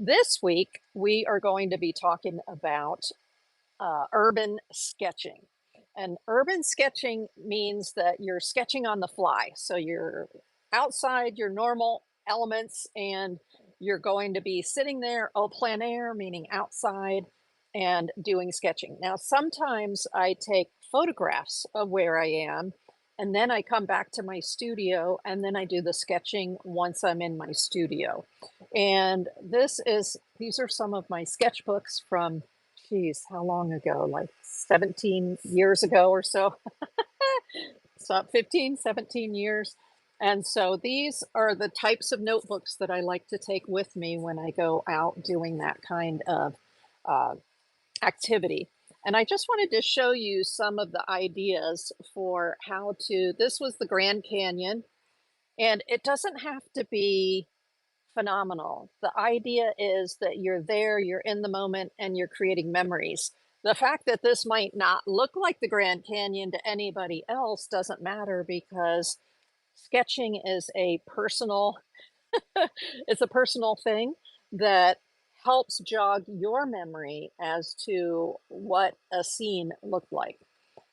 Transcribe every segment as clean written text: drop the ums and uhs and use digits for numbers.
This week, we are going to be talking about urban sketching. And urban sketching means that you're sketching on the fly. So you're outside your normal elements and you're going to be sitting there au plein air, meaning outside, and doing sketching. Now, sometimes I take photographs of where I am and then I come back to my studio and then I do the sketching once I'm in my studio. And these are some of my sketchbooks from, geez, how long ago? Like 17 years ago or so. So 15, 17 years. And so these are the types of notebooks that I like to take with me when I go out doing that kind of uh, activity. And I just wanted to show you some of the ideas for how to. This was the Grand Canyon, and it doesn't have to be phenomenal. The idea is that you're there, you're in the moment, and you're creating memories. The fact that this might not look like the Grand Canyon to anybody else doesn't matter because sketching is a personal it's a personal thing that helps jog your memory as to what a scene looked like.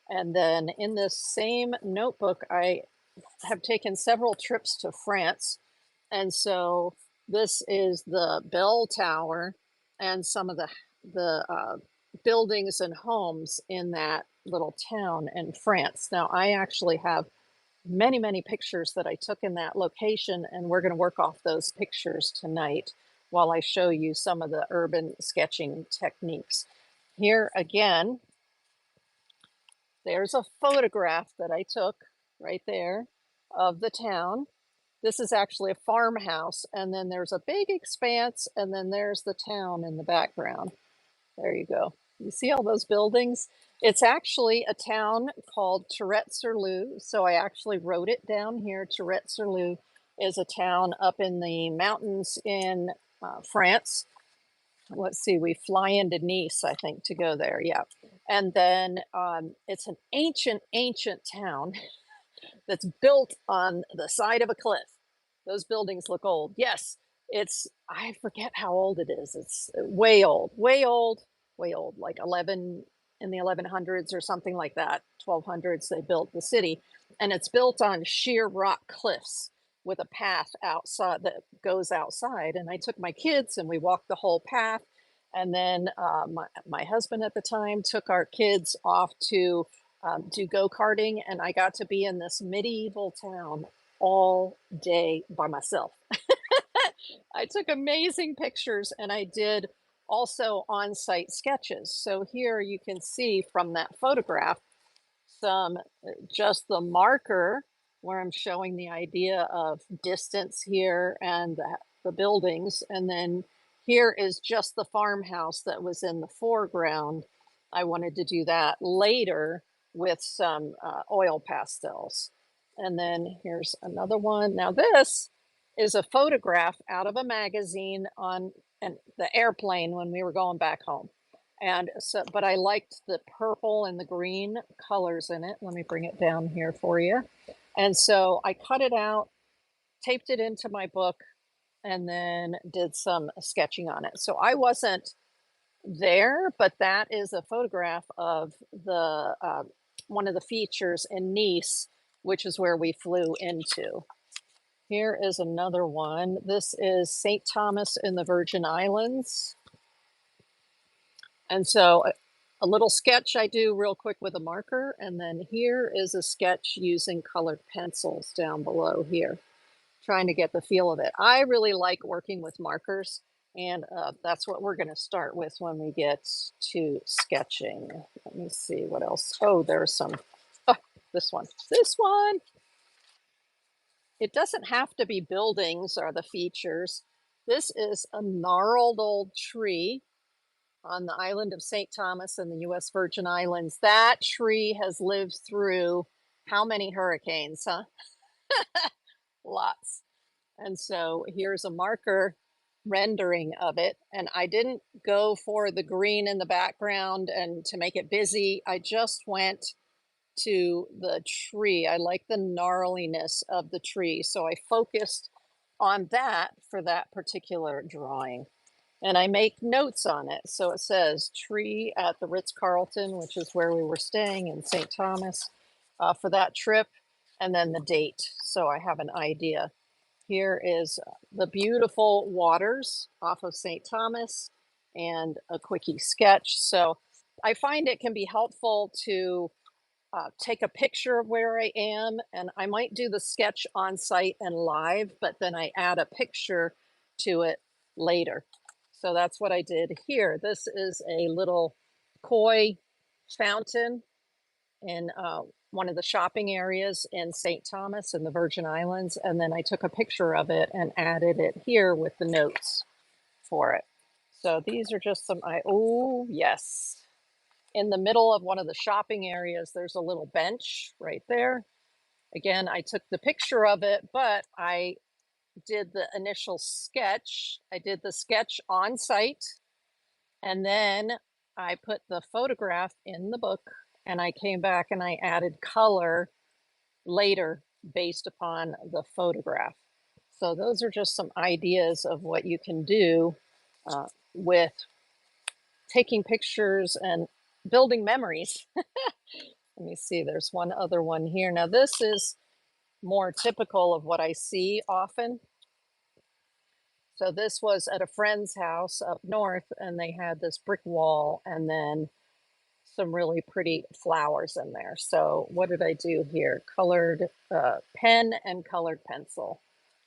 And then in this same notebook, I have taken several trips to France, and so this is the bell tower and some of the buildings and homes in that little town in France. Now, I actually have many, many pictures that I took in that location, and we're going to work off those pictures tonight while I show you some of the urban sketching techniques. Here again, there's a photograph that I took right there of the town. This is actually a farmhouse, and then there's a big expanse, and then there's the town in the background. There you go. You see all those buildings? It's actually a town called Tourette-sur-Loup, so I actually wrote it down here. Tourette-sur-Loup is a town up in the mountains in France. Let's see, we fly into Nice, I think, to go there. Yeah. And then it's an ancient, ancient town that's built on the side of a cliff. Those buildings look old. Yes, I forget how old it is. It's way old, way old, way old, like 11 in the 1100s or something like that. 1200s, they built the city. And it's built on sheer rock cliffs with a path outside that goes outside. And I took my kids and we walked the whole path. And then my husband at the time took our kids off to do go-karting, and I got to be in this medieval town all day by myself. I took amazing pictures and I did also on-site sketches. So here you can see from that photograph some just the marker where I'm showing the idea of distance here and the buildings. And then here is just the farmhouse that was in the foreground. I wanted to do that later with some oil pastels. And then here's another one. Now this is a photograph out of a magazine on the airplane when we were going back home. And so, but I liked the purple and the green colors in it. Let me bring it down here for you. And so I cut it out, taped it into my book, and then did some sketching on it. So I wasn't there, but that is a photograph of the one of the features in Nice, which is where we flew into. Here is another one. This is St. Thomas in the Virgin Islands. And so a little sketch I do real quick with a marker, and then here is a sketch using colored pencils down below here, trying to get the feel of it. I really like working with markers, and that's what we're going to start with when we get to sketching. Let me see what else. Oh, there's some. Oh, this one. This one. It doesn't have to be buildings are the features. This is a gnarled old tree on the island of St. Thomas in the US Virgin Islands. That tree has lived through how many hurricanes, huh? Lots. And so here's a marker rendering of it. And I didn't go for the green in the background and to make it busy. I just went to the tree. I like the gnarliness of the tree. So I focused on that for that particular drawing. and I make notes on it. So it says tree at the Ritz-Carlton, which is where we were staying in St. Thomas for that trip, and then the date. So I have an idea. Here is the beautiful waters off of St. Thomas and a quickie sketch. So I find it can be helpful to take a picture of where I am, and I might do the sketch on site and live, but then I add a picture to it later. So that's what I did here. This is a little koi fountain in one of the shopping areas in St. Thomas in the Virgin Islands, and then I took a picture of it and added it here with the notes for it. So these are just some, oh yes, in the middle of one of the shopping areas, there's a little bench right there. Again, I took the picture of it, but I did the initial sketch. I did the sketch on site, and then I put the photograph in the book, and I came back and I added color later based upon the photograph. So those are just some ideas of what you can do with taking pictures and building memories. Let me see, there's one other one here. Now this is more typical of what I see often. So this was at a friend's house up north, and they had this brick wall and then some really pretty flowers in there. So what did I do here? Colored pen and colored pencil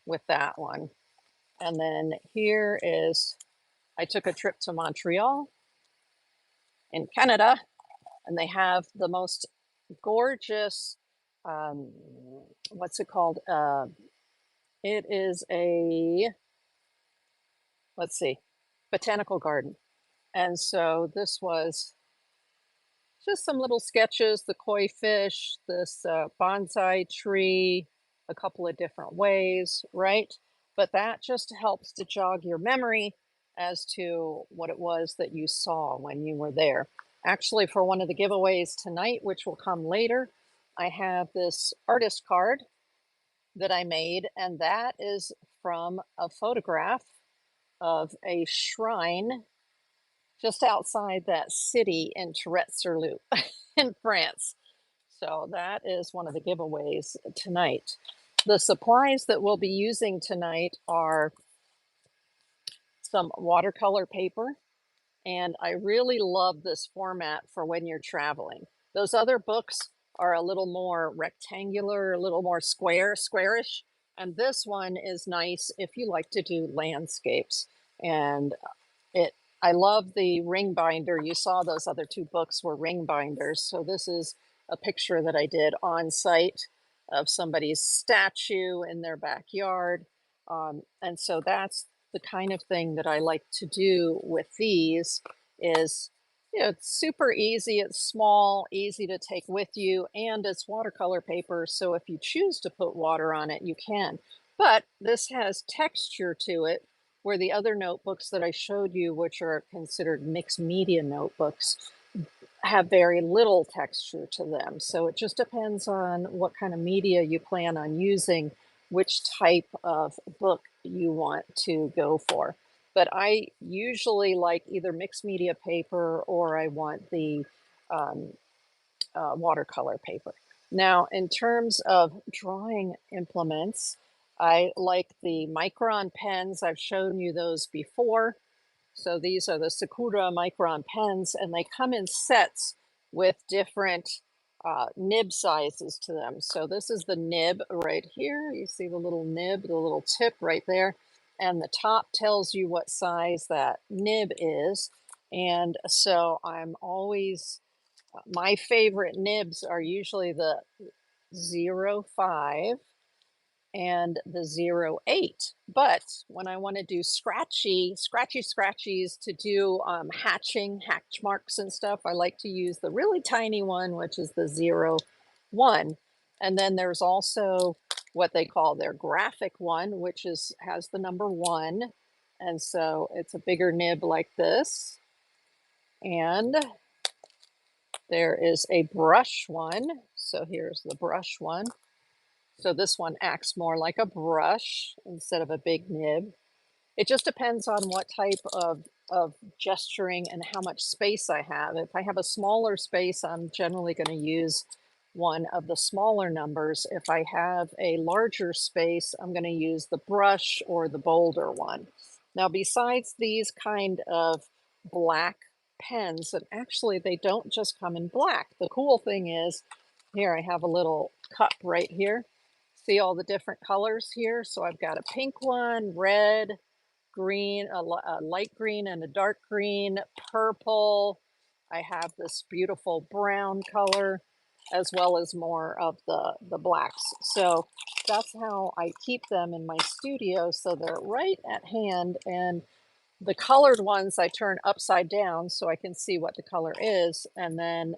with that one. And then here is, I took a trip to Montreal in Canada, and they have the most gorgeous, um, what's it called? It is a, let's see, botanical garden. And so this was just some little sketches, the koi fish, this bonsai tree, a couple of different ways, right? But that just helps to jog your memory as to what it was that you saw when you were there. Actually, for one of the giveaways tonight, which will come later, I have this artist card that I made, and that is from a photograph of a shrine just outside that city in Tourette-sur-Loup in France. So that is one of the giveaways tonight. The supplies that we'll be using tonight are some watercolor paper, and I really love this format for when you're traveling. Those other books are a little more rectangular, a little more squarish, and this one is nice if you like to do landscapes. And it, I love the ring binder. You saw those other two books were ring binders. So this is a picture that I did on site of somebody's statue in their backyard. And so that's the kind of thing that I like to do with these is, you know, it's super easy. It's small, easy to take with you, and it's watercolor paper. So if you choose to put water on it, you can. But this has texture to it, where the other notebooks that I showed you, which are considered mixed media notebooks, have very little texture to them. So it just depends on what kind of media you plan on using, which type of book you want to go for. But I usually like either mixed media paper or I want the um, watercolor paper. Now, in terms of drawing implements, I like the Micron pens. I've shown you those before. So these are the Sakura Micron pens, and they come in sets with different nib sizes to them. So this is the nib right here. You see the little nib, the little tip right there. And the top tells you what size that nib is. And so I'm always, my favorite nibs are usually the 05 and the 08. But when I want to do scratchies to do hatch marks and stuff, I like to use the really tiny one, which is the 01. And then there's also what they call their graphic one, which has the number 1. And so it's a bigger nib like this. And there is a brush one. So here's the brush one. So this one acts more like a brush instead of a big nib. It just depends on what type of gesturing and how much space I have. If I have a smaller space, I'm generally going to use one of the smaller numbers. If I have a larger space, I'm going to use the brush or the bolder one. Now, besides these kind of black pens, and actually they don't just come in black. The cool thing is, here I have a little cup right here. See all the different colors here? So I've got a pink one, red, green, a light green and a dark green, purple. I have this beautiful brown color, as well as more of the blacks. So that's how I keep them in my studio, so they're right at hand. And the colored ones I turn upside down so I can see what the color is. And then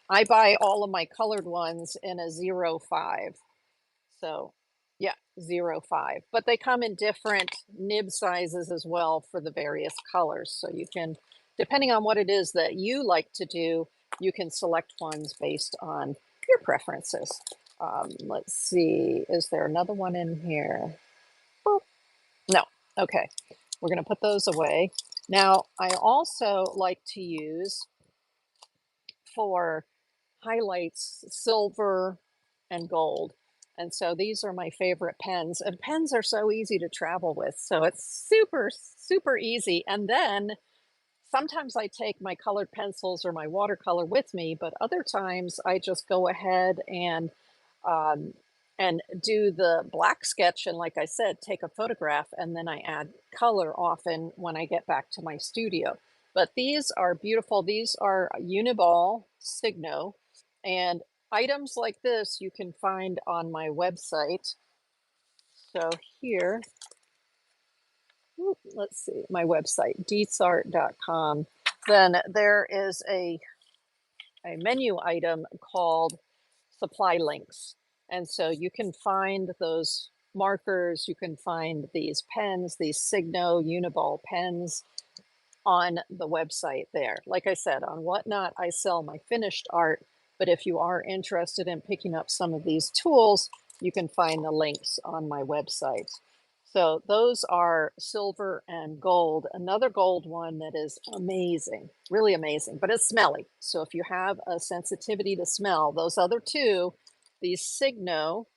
I buy all of my colored ones in a 05. So yeah, 05. But they come in different nib sizes as well for the various colors. So you can, depending on what it is that you like to do, you can select ones based on your preferences. Let's see, is there another one in here? Boop. No, okay. We're going to put those away. Now, I also like to use for highlights silver and gold. And so these are my favorite pens. And pens are so easy to travel with. So it's super, super easy. And then sometimes I take my colored pencils or my watercolor with me, but other times I just go ahead um, and do the black sketch. And like I said, take a photograph, and then I add color often when I get back to my studio. But these are beautiful. These are Uniball Signo, and items like this you can find on my website. So here, let's see, my website, deetsart.com. Then there is a menu item called supply links. And so you can find those markers, you can find these pens, these Signo Uniball pens on the website there. Like I said, on Whatnot, I sell my finished art, but if you are interested in picking up some of these tools, you can find the links on my website. So those are silver and gold. Another gold one that is amazing, really amazing, but it's smelly. So if you have a sensitivity to smell, those other two, these Signo,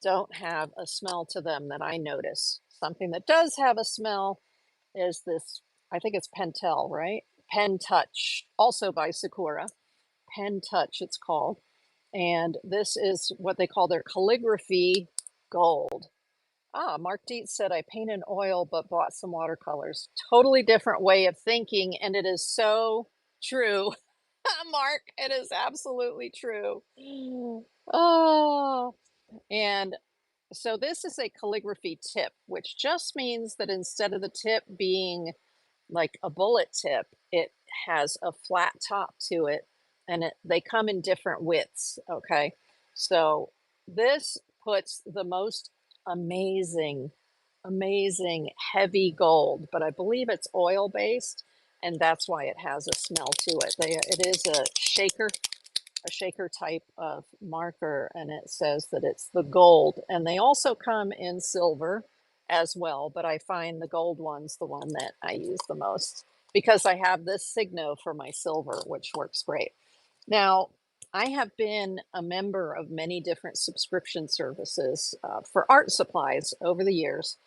don't have a smell to them that I notice. Something that does have a smell is this, I think it's Pentel, right? Pen Touch, also by Sakura. Pen Touch, it's called. And this is what they call their calligraphy gold. Ah, Mark Dietz said, I paint in oil but bought some watercolors. Totally different way of thinking, and it is so true. Mark, it is absolutely true. Oh, and so this is a calligraphy tip, which just means that instead of the tip being like a bullet tip, it has a flat top to it, and they come in different widths. Okay, so this puts the most amazing, amazing heavy gold, but I believe it's oil based, and that's why it has a smell to it. It is a shaker type of marker, and it says that it's the gold. And they also come in silver as well, but I find the gold one's the one that I use the most because I have this Signo for my silver, which works great. Now, I have been a member of many different subscription services for art supplies over the years.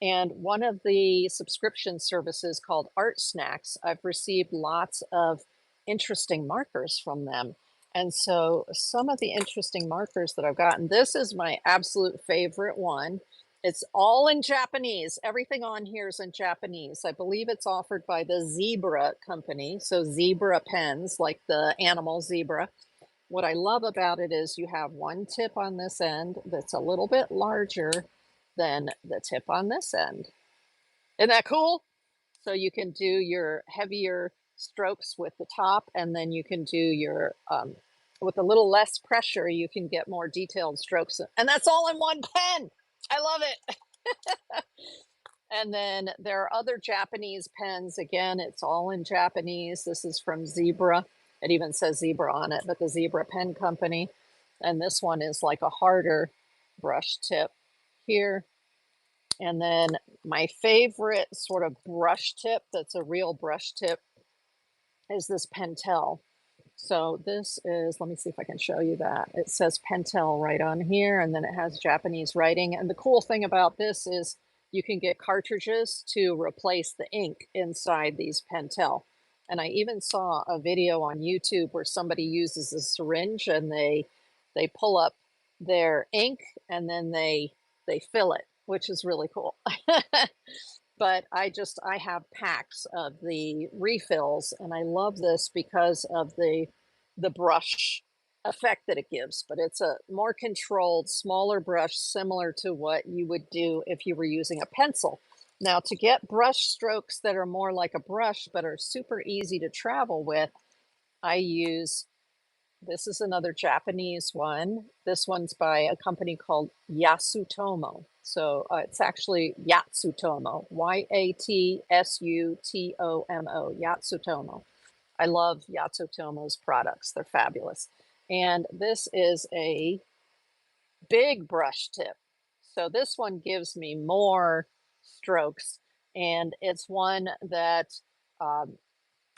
And one of the subscription services called Art Snacks, I've received lots of interesting markers from them. And so some of the interesting markers that I've gotten, this is my absolute favorite one. It's all in Japanese. Everything on here is in Japanese. I believe it's offered by the Zebra company. So zebra pens, like the animal zebra. What I love about it is you have one tip on this end that's a little bit larger than the tip on this end. Isn't that cool? So you can do your heavier strokes with the top, and then you can do your, with a little less pressure, you can get more detailed strokes. And that's all in one pen. I love it. And then there are other Japanese pens. Again, it's all in Japanese. This is from Zebra. It even says Zebra on it, but the Zebra Pen Company. And this one is like a harder brush tip here. And then my favorite sort of brush tip that's a real brush tip is this Pentel. So this is, let me see if I can show you that. It says Pentel right on here, and then it has Japanese writing. And the cool thing about this is you can get cartridges to replace the ink inside these Pentel. And I even saw a video on YouTube where somebody uses a syringe and they pull up their ink and then they fill it, which is really cool. But I have packs of the refills, and I love this because of the brush effect that it gives. But it's a more controlled, smaller brush, similar to what you would do if you were using a pencil. Now, to get brush strokes that are more like a brush but are super easy to travel with, I use this is another Japanese one. This one's by a company called Yatsutomo. So it's actually Yatsutomo, Yatsutomo, Yatsutomo. I love Yatsutomo's products. They're fabulous. And this is a big brush tip. So this one gives me more strokes, and it's one that um,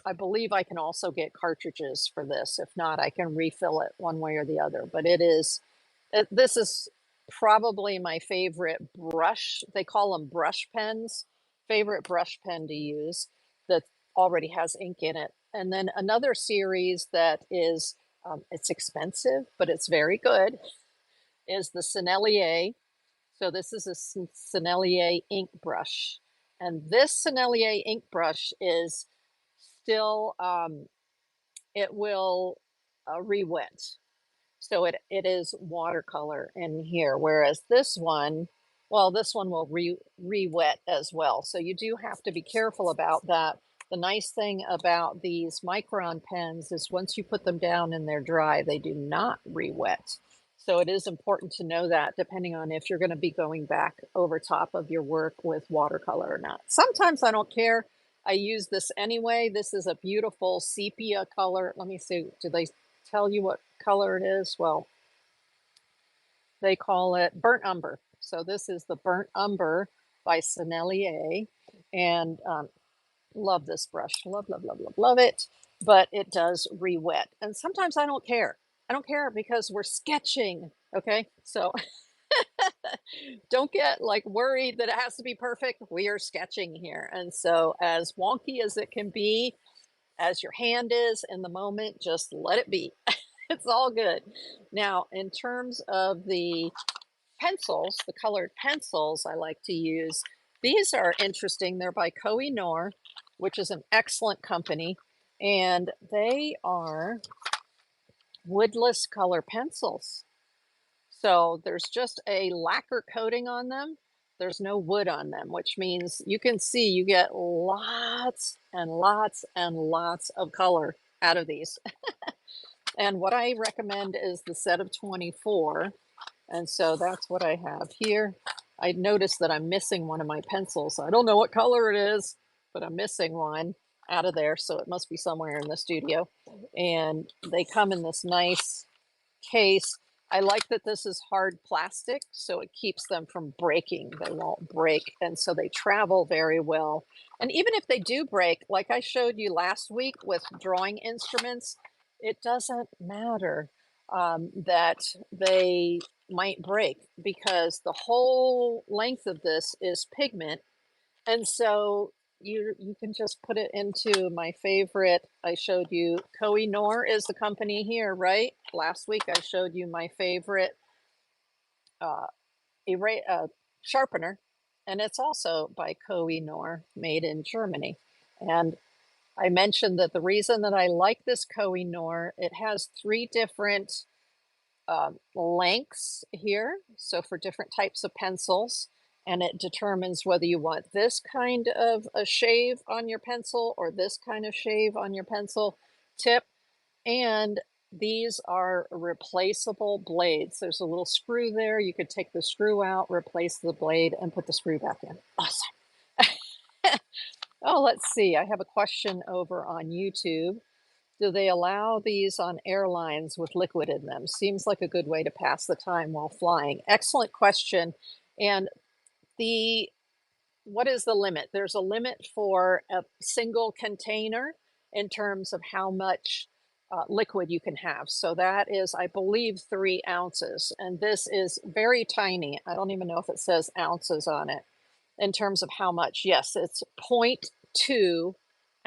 I believe I can also get cartridges for this. If not, I can refill it one way or the other. But this is probably my favorite brush. They call them brush pens. Favorite brush pen to use that already has ink in it. And then another series that is, it's expensive, but it's very good, is the Sennelier. So this is a Sennelier ink brush. And this Sennelier ink brush is still, it will re-wet. So it is watercolor in here, whereas this one, well, this one will re-wet as well. So you do have to be careful about that. The nice thing about these Micron pens is once you put them down and they're dry, they do not re-wet. So it is important to know that depending on if you're going to be going back over top of your work with watercolor or not. Sometimes I don't care. I use this anyway. This is a beautiful sepia color. Let me see, do they tell you what color it is? Well, they call it burnt umber. So this is the burnt umber by Sennelier, and love this brush. Love, love, love, love, love it. But it does re-wet, and sometimes I don't care. I don't care because we're sketching. Okay, so don't get like worried that it has to be perfect. We are sketching here, and so as wonky as it can be, as your hand is in the moment, just let it be. It's all good. Now, in terms of the pencils, the colored pencils I like to use, these are interesting. They're by Koh-i-Noor, which is an excellent company, and they are woodless color pencils. So there's just a lacquer coating on them. There's no wood on them, which means you can see you get lots and lots and lots of color out of these. And what I recommend is the set of 24. And so that's what I have here. I noticed that I'm missing one of my pencils. I don't know what color it is, but I'm missing one out of there. So it must be somewhere in the studio. And they come in this nice case. I like that this is hard plastic, so it keeps them from breaking. They won't break, and so they travel very well. And even if they do break, like I showed you last week with drawing instruments, it doesn't matter that they might break because the whole length of this is pigment, and so you can just put it into my favorite. I showed you Koh-i-Noor is the company here, right? Last week I showed you my favorite uh, sharpener, and it's also by Koh-i-Noor, made in Germany. And I mentioned that the reason that I like this Koh-i-Noor, it has three different lengths here, so for different types of pencils, and it determines whether you want this kind of a shave on your pencil or this kind of shave on your pencil tip. And these are replaceable blades. There's a little screw there. You could take the screw out, replace the blade, and put the screw back in. Awesome. Oh, let's see. I have a question over on YouTube. Do they allow these on airlines with liquid in them? Seems like a good way to pass the time while flying. Excellent question. And the what is the limit? There's a limit for a single container in terms of how much liquid you can have. So that is, I believe, 3 ounces. And this is very tiny. I don't even know if it says ounces on it in terms of how much. Yes, it's zero point 0.2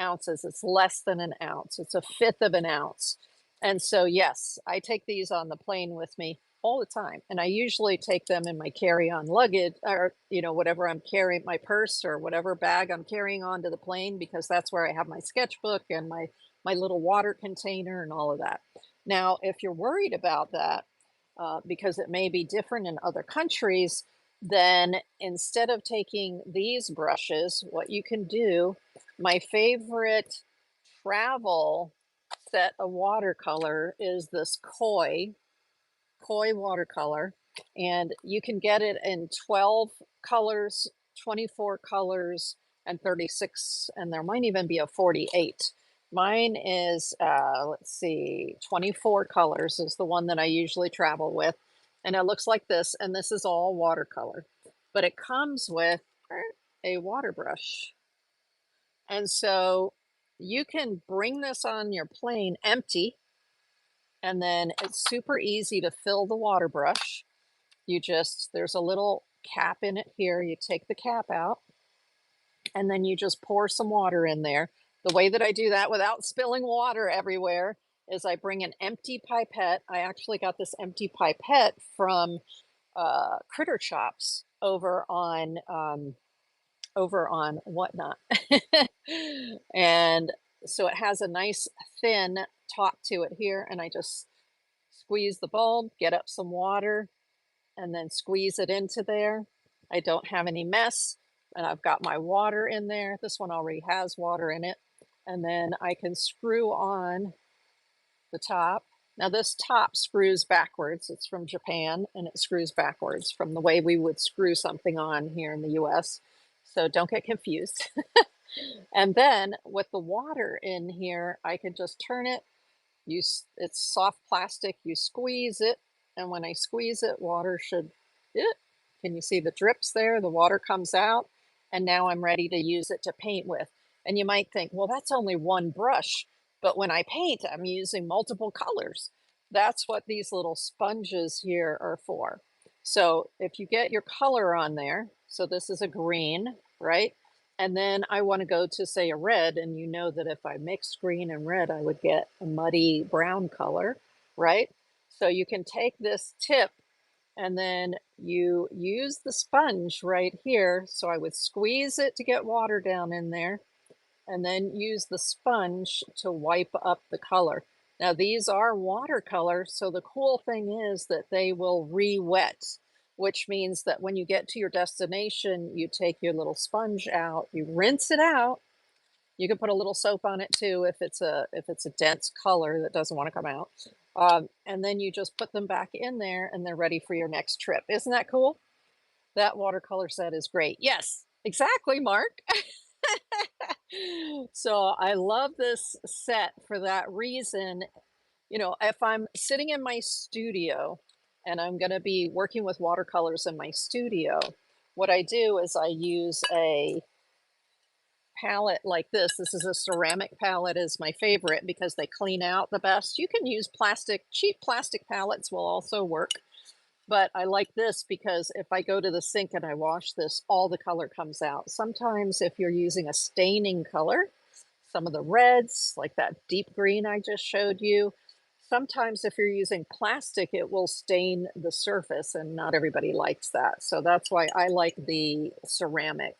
ounces. It's less than an ounce. It's a fifth of an ounce. And so, yes, I take these on the plane with me all the time. And I usually take them in my carry-on luggage or, whatever I'm carrying, my purse or whatever bag I'm carrying onto the plane, because that's where I have my sketchbook and my little water container and all of that. Now, if you're worried about that, because it may be different in other countries, then instead of taking these brushes, what you can do, my favorite travel set of watercolor is this koi watercolor, and you can get it in 12 colors, 24 colors, and 36, and there might even be a 48. Mine is, let's see, 24 colors is the one that I usually travel with, and it looks like this, and this is all watercolor, but it comes with a water brush. And so you can bring this on your plane empty, and then it's super easy to fill the water brush. There's a little cap in it here. You take the cap out, and then you just pour some water in there. The way that I do that without spilling water everywhere is I bring an empty pipette. I actually got this empty pipette from Critter Chops over on Whatnot. And so it has a nice thin top to it here, and I just squeeze the bulb, get up some water, and then squeeze it into there. I don't have any mess, and I've got my water in there. This one already has water in it. And then I can screw on the top. Now this top screws backwards. It's from Japan, and it screws backwards from the way we would screw something on here in the US. So don't get confused. And then with the water in here, I can just turn it. It's soft plastic. You squeeze it, and when I squeeze it, water should. Can you see the drips there? The water comes out, and now I'm ready to use it to paint with. And you might think, well, that's only one brush, but when I paint, I'm using multiple colors. That's what these little sponges here are for. So if you get your color on there, so this is a green, right? And then I want to go to, say, a red, and you know that if I mixed green and red, I would get a muddy brown color, right? So you can take this tip, and then you use the sponge right here. So I would squeeze it to get water down in there, and then use the sponge to wipe up the color. Now these are watercolor, so the cool thing is that they will re-wet, which means that when you get to your destination, you take your little sponge out, you rinse it out. You can put a little soap on it too if it's a dense color that doesn't want to come out. And then you just put them back in there, and they're ready for your next trip. Isn't that cool? That watercolor set is great. Yes, exactly, Mark. So I love this set for that reason. If I'm sitting in my studio and I'm going to be working with watercolors in my studio, what I do is I use a palette like this. This is a ceramic palette is my favorite because they clean out the best. You can use plastic, cheap plastic palettes will also work. But I like this because if I go to the sink and I wash this, all the color comes out. Sometimes if you're using a staining color, some of the reds, like that deep green I just showed you, sometimes if you're using plastic, it will stain the surface, and not everybody likes that. So that's why I like the ceramic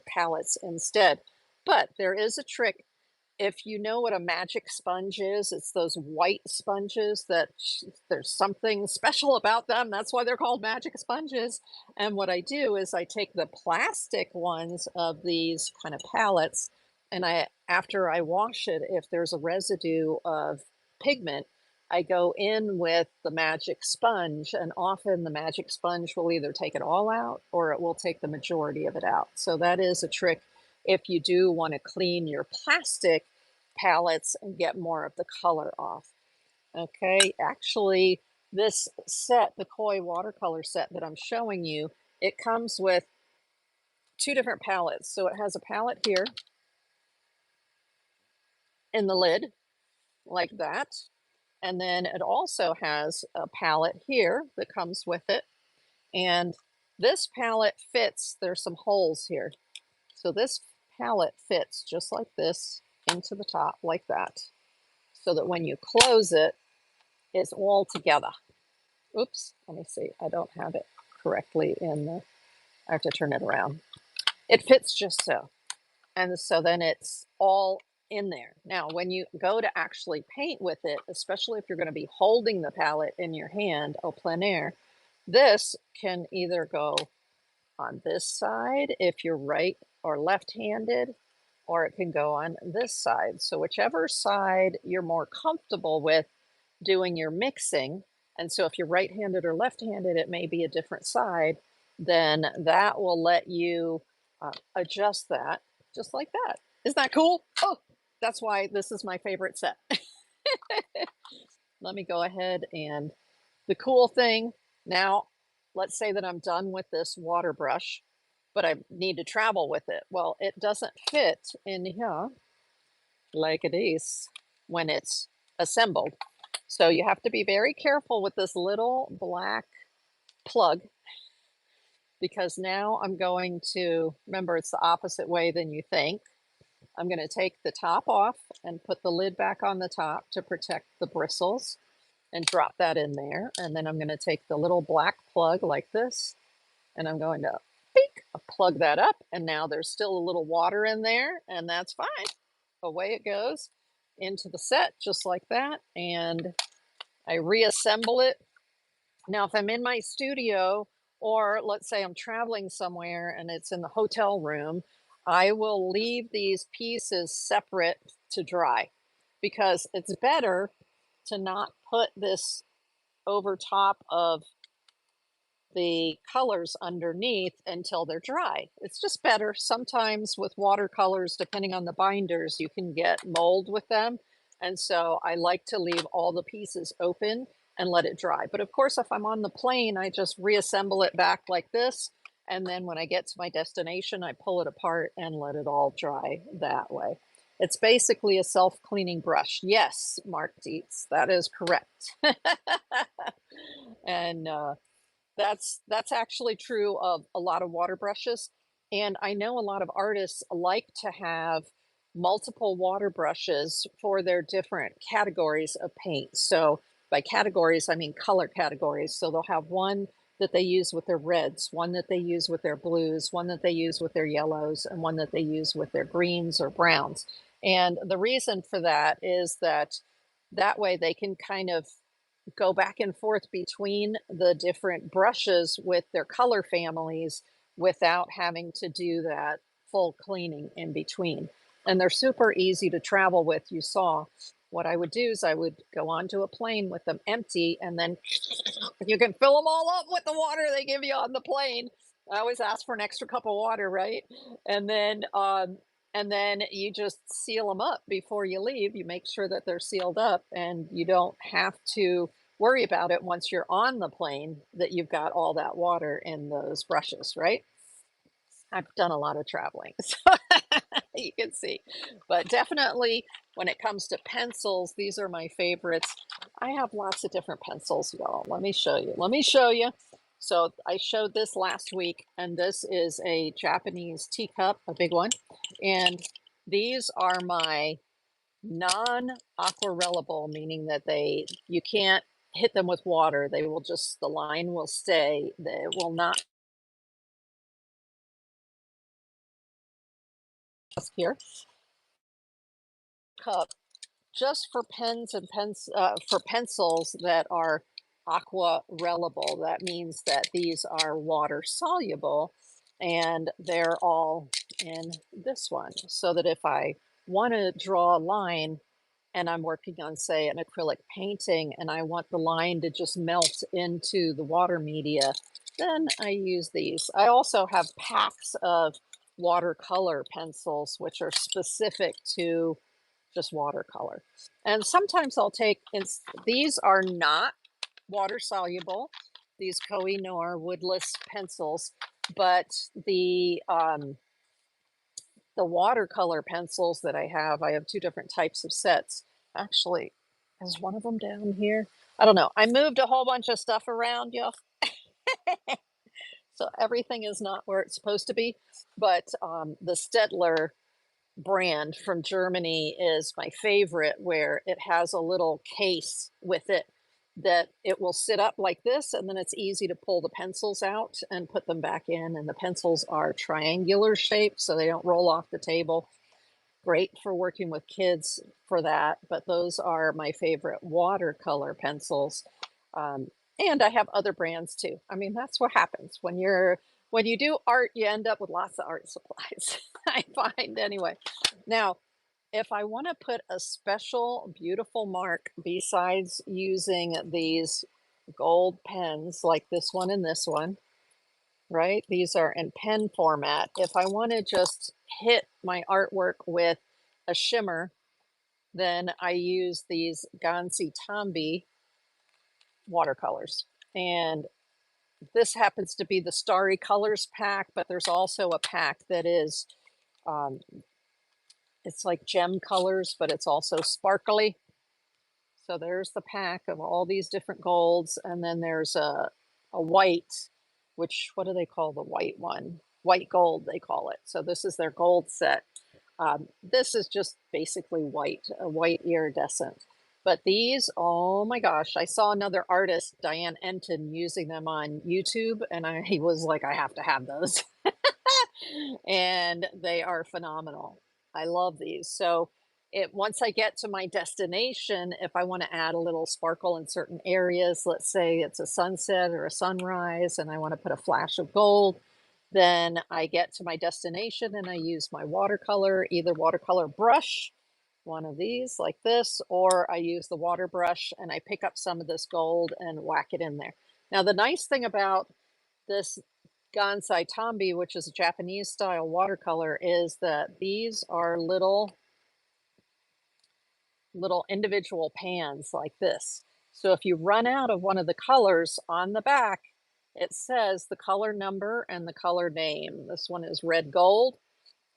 palettes instead. But there is a trick. If you know what a magic sponge is, it's those white sponges that there's something special about them. That's why they're called magic sponges. And what I do is I take the plastic ones of these kind of palettes, and after I wash it, if there's a residue of pigment, I go in with the magic sponge, and often the magic sponge will either take it all out or it will take the majority of it out. So that is a trick if you do want to clean your plastic palettes and get more of the color off. Okay, actually, this set, the Koi watercolor set that I'm showing you, it comes with two different palettes. So it has a palette here in the lid, like that. And then it also has a palette here that comes with it. And this palette fits, there's some holes here. So this palette fits just like this into the top, like that. So that when you close it, it's all together. Oops, let me see. I don't have it correctly in the, I have to turn it around. It fits just so. And so then it's all in there. Now, when you go to actually paint with it, especially if you're going to be holding the palette in your hand au plein air, this can either go on this side if you're right or left-handed, or it can go on this side. So whichever side you're more comfortable with doing your mixing, and so if you're right-handed or left-handed, it may be a different side, then that will let you adjust that just like that. Isn't that cool? Oh, that's why this is my favorite set. Let me go ahead and the cool thing now, let's say that I'm done with this water brush, but I need to travel with it. Well, it doesn't fit in here like it is when it's assembled. So you have to be very careful with this little black plug, because now I'm going to, remember it's the opposite way than you think. I'm going to take the top off and put the lid back on the top to protect the bristles and drop that in there. And then I'm going to take the little black plug like this, and I'm going to plug that up. And now there's still a little water in there, and that's fine. Away it goes into the set just like that. And I reassemble it. Now, if I'm in my studio, or let's say I'm traveling somewhere and it's in the hotel room, I will leave these pieces separate to dry, because it's better to not put this over top of the colors underneath until they're dry. It's just better. Sometimes with watercolors, depending on the binders, you can get mold with them. And so I like to leave all the pieces open and let it dry. But of course, if I'm on the plane, I just reassemble it back like this. And then when I get to my destination, I pull it apart and let it all dry that way. It's basically a self-cleaning brush. Yes, Mark Dietz, that is correct. And that's actually true of a lot of water brushes. And I know a lot of artists like to have multiple water brushes for their different categories of paint. So by categories, I mean color categories. So they'll have one that they use with their reds, one that they use with their blues, one that they use with their yellows, and one that they use with their greens or browns. And the reason for that is that that way they can kind of go back and forth between the different brushes with their color families without having to do that full cleaning in between. And they're super easy to travel with. You saw what I would do is I would go onto a plane with them empty, and then you can fill them all up with the water they give you on the plane. I always ask for an extra cup of water, right? And then you just seal them up before you leave. You make sure that they're sealed up, and you don't have to worry about it once you're on the plane that you've got all that water in those brushes, right? I've done a lot of traveling, so you can see. But definitely when it comes to pencils, these are my favorites. I have lots of different pencils, y'all. Let me show you. Let me show you. So I showed this last week, and this is a Japanese teacup, a big one. And these are my non-aquarellable, meaning that you can't hit them with water. They will just, the line will stay. They will not here. Cup just for pens and for pencils that are aquarellable. That means that these are water soluble, and they're all in this one. So that if I want to draw a line and I'm working on, say, an acrylic painting, and I want the line to just melt into the water media, then I use these. I also have packs of watercolor pencils, which are specific to just watercolor. And sometimes I'll take, these are not water soluble, these Koh-i-Noor woodless pencils, but the watercolor pencils that I have two different types of sets. Actually, is one of them down here? I don't know. I moved a whole bunch of stuff around, y'all. So everything is not where it's supposed to be. But the Stettler brand from Germany is my favorite, where it has a little case with it that it will sit up like this, and then it's easy to pull the pencils out and put them back in. And the pencils are triangular shaped, so they don't roll off the table. Great for working with kids for that, but those are my favorite watercolor pencils. And I have other brands too. I mean, that's what happens when you do art, you end up with lots of art supplies, I find anyway. Now, if I want to put a special beautiful mark besides using these gold pens like this one and this one, right? These are in pen format. If I want to just hit my artwork with a shimmer, then I use these Ganzi Tambi watercolors. And this happens to be the Starry Colors pack, but there's also a pack that is, um, it's like gem colors, but it's also sparkly. So there's the pack of all these different golds. And then there's a white, which, what do they call the white one? White gold, they call it. So this is their gold set. This is just basically white, a white iridescent. But these, oh my gosh, I saw another artist, Diane Enton, using them on YouTube, and I was like, I have to have those. And they are phenomenal. I love these. So once I get to my destination, if I want to add a little sparkle in certain areas, let's say it's a sunset or a sunrise, and I want to put a flash of gold, then I get to my destination and I use my watercolor, either watercolor brush, one of these like this, or I use the water brush and I pick up some of this gold and whack it in there. Now, the nice thing about this Gansai Tambi, which is a Japanese style watercolor, is that these are little individual pans like this. So if you run out of one of the colors on the back, it says the color number and the color name. This one is red gold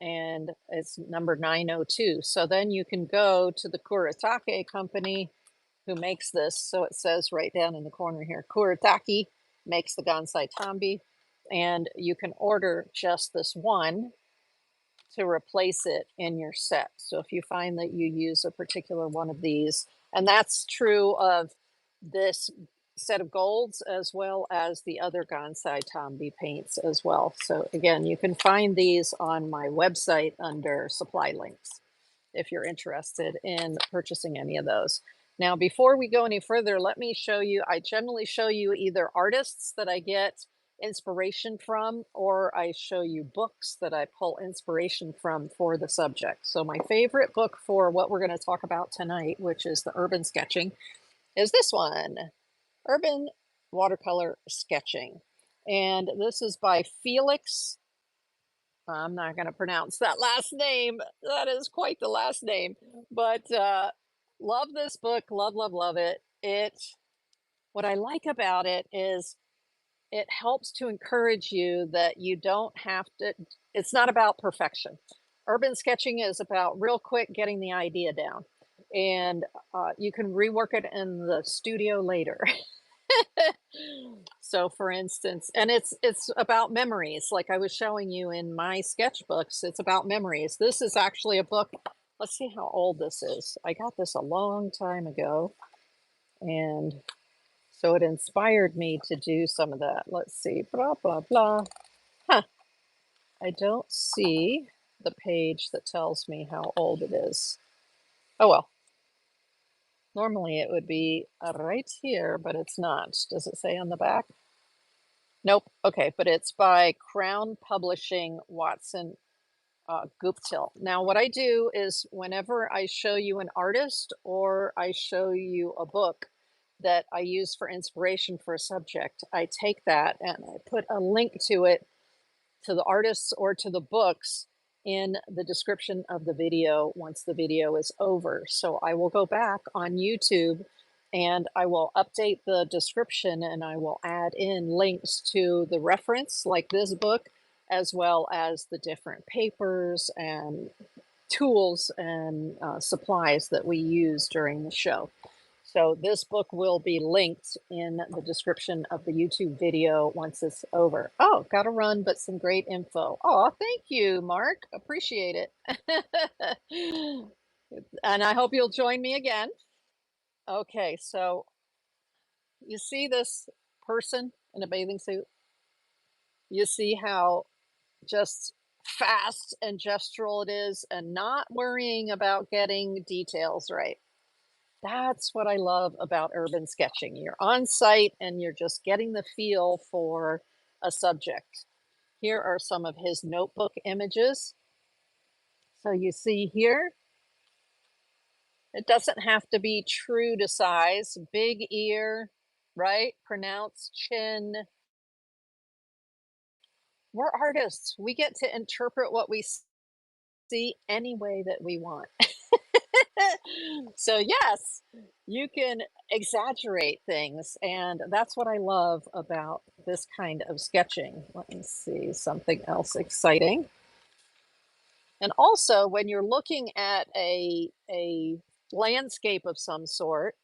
and it's number 902. So then you can go to the Kuretake company who makes this. So it says right down in the corner here, Kuretake makes the Gansai Tambi, and you can order just this one to replace it in your set. So if you find that you use a particular one of these, and that's true of this set of golds as well as the other Gansai Tambi paints as well. So again, you can find these on my website under supply links if you're interested in purchasing any of those. Now, before we go any further, let me show you, I generally show you either artists that I get inspiration from, or I show you books that I pull inspiration from for the subject. So my favorite book for what we're going to talk about tonight, which is the urban sketching, is this one, Urban Watercolor Sketching. And this is by Felix. I'm not going to pronounce that last name. That is quite the last name. But love this book. Love, love, love it. What I like about it is it helps to encourage you that you don't have to, it's not about perfection. Urban sketching is about real quick getting the idea down. And you can rework it in the studio later. So for instance, and it's about memories, like I was showing you in my sketchbooks, it's about memories. This is actually a book. Let's see how old this is. I got this a long time ago, and so it inspired me to do some of that. Let's see, blah, blah, blah. Huh, I don't see the page that tells me how old it is. Oh well. Normally it would be right here, but it's not. Does it say on the back? Nope. Okay, but it's by Crown Publishing, Watson Guptill. Now, what I do is whenever I show you an artist or I show you a book that I use for inspiration for a subject, I take that and I put a link to it, to the artists or to the books, in the description of the video once the video is over. So I will go back on YouTube And I will update the description and I will add in links to the reference, like this book, as well as the different papers and tools and supplies that we use during the show. So this book will be linked in the description of the YouTube video once it's over. Oh, got to run, but some great info. Oh, thank you, Mark. Appreciate it. And I hope you'll join me again. Okay, so you see this person in a bathing suit? You see how just fast and gestural it is and not worrying about getting details right. That's what I love about urban sketching. You're on site and you're just getting the feel for a subject. Here are some of his notebook images. So you see here, it doesn't have to be true to size. Big ear, right? Pronounced chin. We're artists. We get to interpret what we see any way that we want. So, yes, you can exaggerate things. And that's what I love about this kind of sketching. Let me see something else exciting. And also, when you're looking at a landscape of some sort,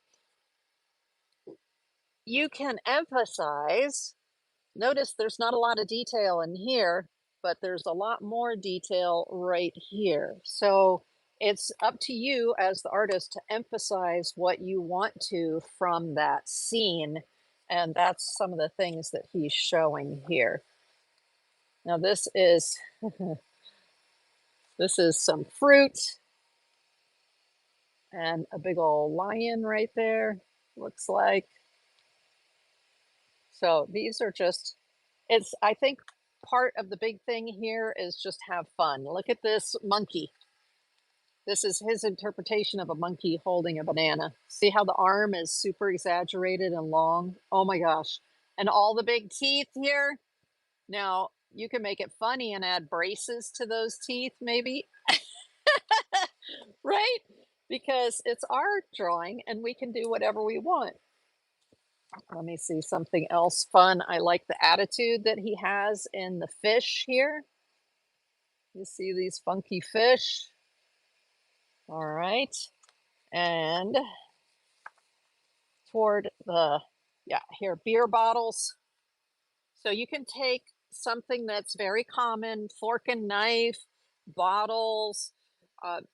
you can emphasize. Notice there's not a lot of detail in here, but there's a lot more detail right here. So it's up to you as the artist to emphasize what you want to from that scene. And that's some of the things that he's showing here. Now this is this is some fruit and a big old lion right there, looks like. So these are just, it's, I think part of the big thing here is just have fun. Look at this monkey. This is his interpretation of a monkey holding a banana. See how the arm is super exaggerated and long? Oh my gosh. And all the big teeth here. Now, you can make it funny and add braces to those teeth, maybe, right? Because it's our drawing and we can do whatever we want. Let me see something else fun. I like the attitude that he has in the fish here. You see these funky fish. All right. And toward the, yeah, here, beer bottles. So you can take something that's very common, fork and knife, bottles.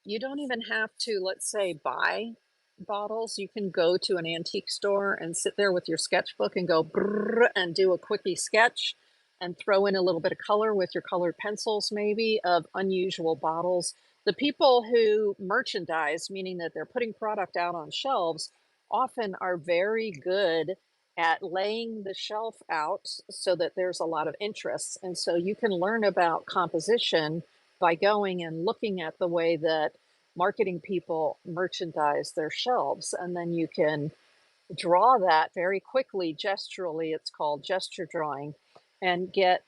You don't even have to, let's say, buy bottles. You can go to an antique store and sit there with your sketchbook and go brrr and do a quickie sketch and throw in a little bit of color with your colored pencils, maybe, of unusual bottles. The people who merchandise, meaning that they're putting product out on shelves, often are very good at laying the shelf out so that there's a lot of interest. And so you can learn about composition by going and looking at the way that marketing people merchandise their shelves. And then you can draw that very quickly, gesturally, it's called gesture drawing, and get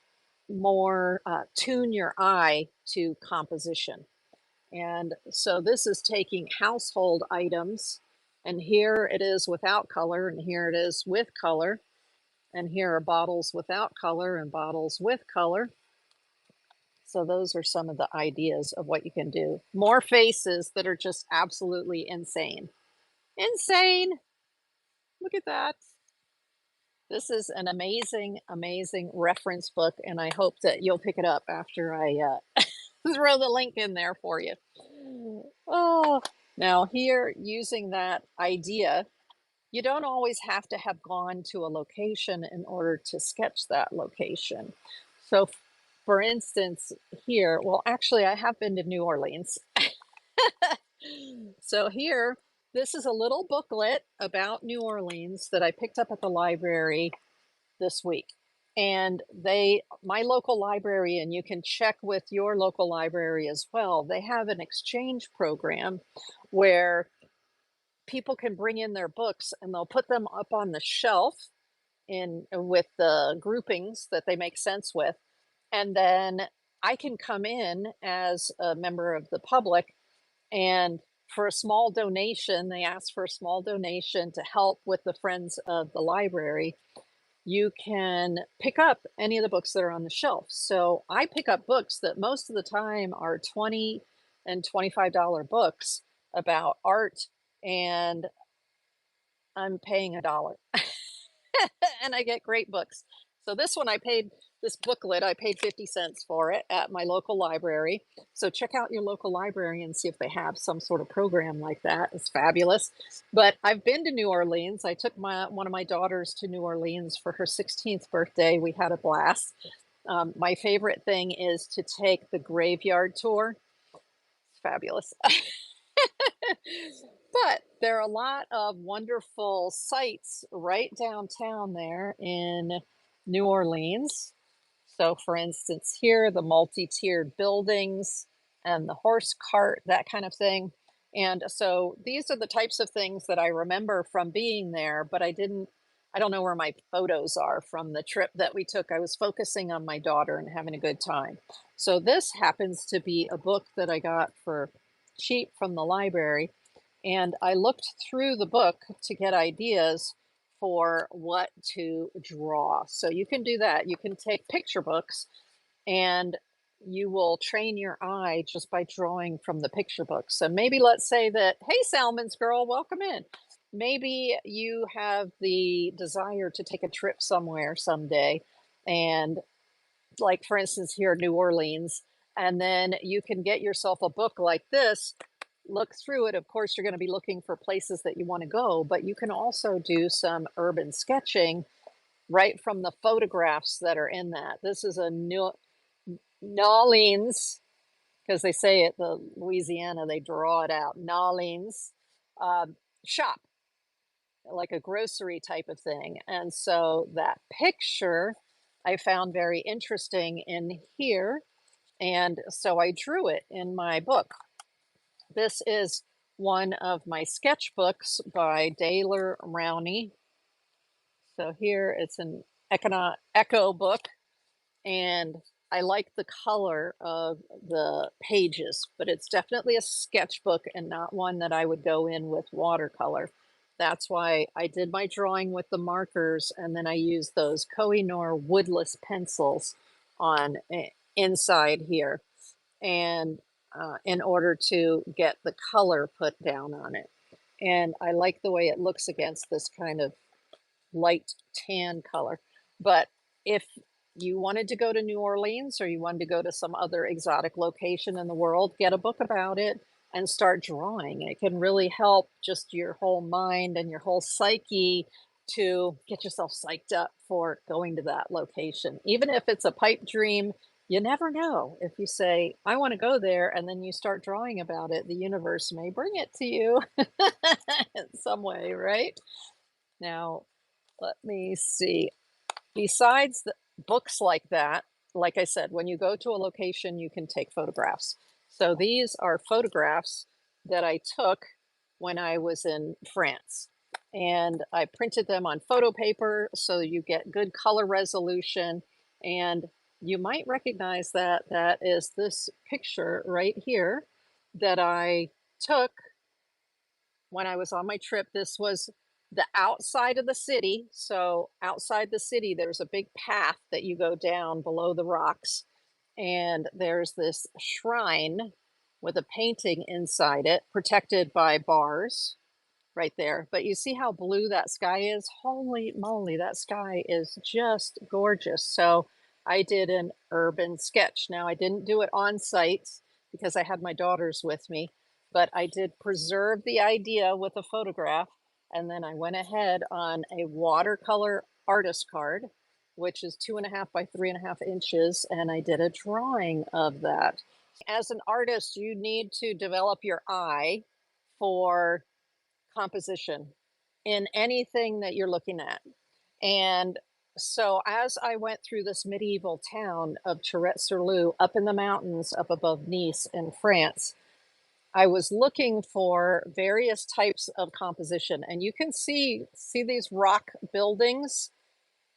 more, tune your eye to composition. And so this is taking household items, and here it is without color, and here it is with color, and here are bottles without color and bottles with color. So those are some of the ideas of what you can do. More faces that are just absolutely insane. Insane! Look at that. This is an amazing, amazing reference book, and I hope that you'll pick it up after I throw the link in there for you. Oh, now here, using that idea, you don't always have to have gone to a location in order to sketch that location. So, for instance, here, well, actually, I have been to New Orleans. So here, this is a little booklet about New Orleans that I picked up at the library this week. And my local library, and you can check with your local library as well, they have an exchange program where people can bring in their books and they'll put them up on the shelf in with the groupings that they make sense with. And then I can come in as a member of the public and for a small donation, they asked for a small donation to help with the Friends of the Library. You can pick up any of the books that are on the shelf. So I pick up books that most of the time are $20 and $25 books about art, and I'm paying $1. And I get great books. So this one I paid this booklet, I paid 50 cents for it at my local library. So check out your local library and see if they have some sort of program like that. It's fabulous. But I've been to New Orleans. I took one of my daughters to New Orleans for her 16th birthday. We had a blast. My favorite thing is to take the graveyard tour. It's fabulous. But there are a lot of wonderful sites right downtown there in New Orleans. So, for instance, here, the multi-tiered buildings and the horse cart, that kind of thing. And so these are the types of things that I remember from being there, but I don't know where my photos are from the trip that we took. I was focusing on my daughter and having a good time. So this happens to be a book that I got for cheap from the library. And I looked through the book to get ideas for what to draw. So you can do that. You can take picture books and you will train your eye just by drawing from the picture book. So maybe let's say that, hey, Salmon's girl, welcome in. Maybe you have the desire to take a trip somewhere someday. And like, for instance, here in New Orleans, and then you can get yourself a book like this, look through it. Of course, you're going to be looking for places that you want to go, but you can also do some urban sketching right from the photographs that are in that. This is a New Orleans, because they say it, the Louisiana, they draw it out, Nolens shop, like a grocery type of thing. And so that picture I found very interesting in here. And so I drew it in my book. This is one of my sketchbooks by Daler Rowney. So here it's an echo book, and I like the color of the pages, but it's definitely a sketchbook and not one that I would go in with watercolor. That's why I did my drawing with the markers, and then I used those Koh-i-Noor woodless pencils on inside here, and in order to get the color put down on it. And I like the way it looks against this kind of light tan color. But if you wanted to go to New Orleans or you wanted to go to some other exotic location in the world, get a book about it and start drawing. It can really help just your whole mind and your whole psyche to get yourself psyched up for going to that location. Even if it's a pipe dream, you never know. If you say, I want to go there, and then you start drawing about it, the universe may bring it to you in some way, right? Now, let me see. Besides the books like that, like I said, when you go to a location, you can take photographs. So these are photographs that I took when I was in France. And I printed them on photo paper so you get good color resolution. And you might recognize that that is this picture right here that I took when I was on my trip. This was the outside of the city. So outside the city, there's a big path that you go down below the rocks. And there's this shrine with a painting inside it, protected by bars right there. But you see how blue that sky is? Holy moly, that sky is just gorgeous. So I did an urban sketch. Now, I didn't do it on site because I had my daughters with me, but I did preserve the idea with a photograph. And then I went ahead on a watercolor artist card, which is 2.5 by 3.5 inches, and I did a drawing of that. As an artist, you need to develop your eye for composition in anything that you're looking at. And so as I went through this medieval town of Tourette-sur-Loup up in the mountains up above Nice in France, I was looking for various types of composition. And you can see these rock buildings.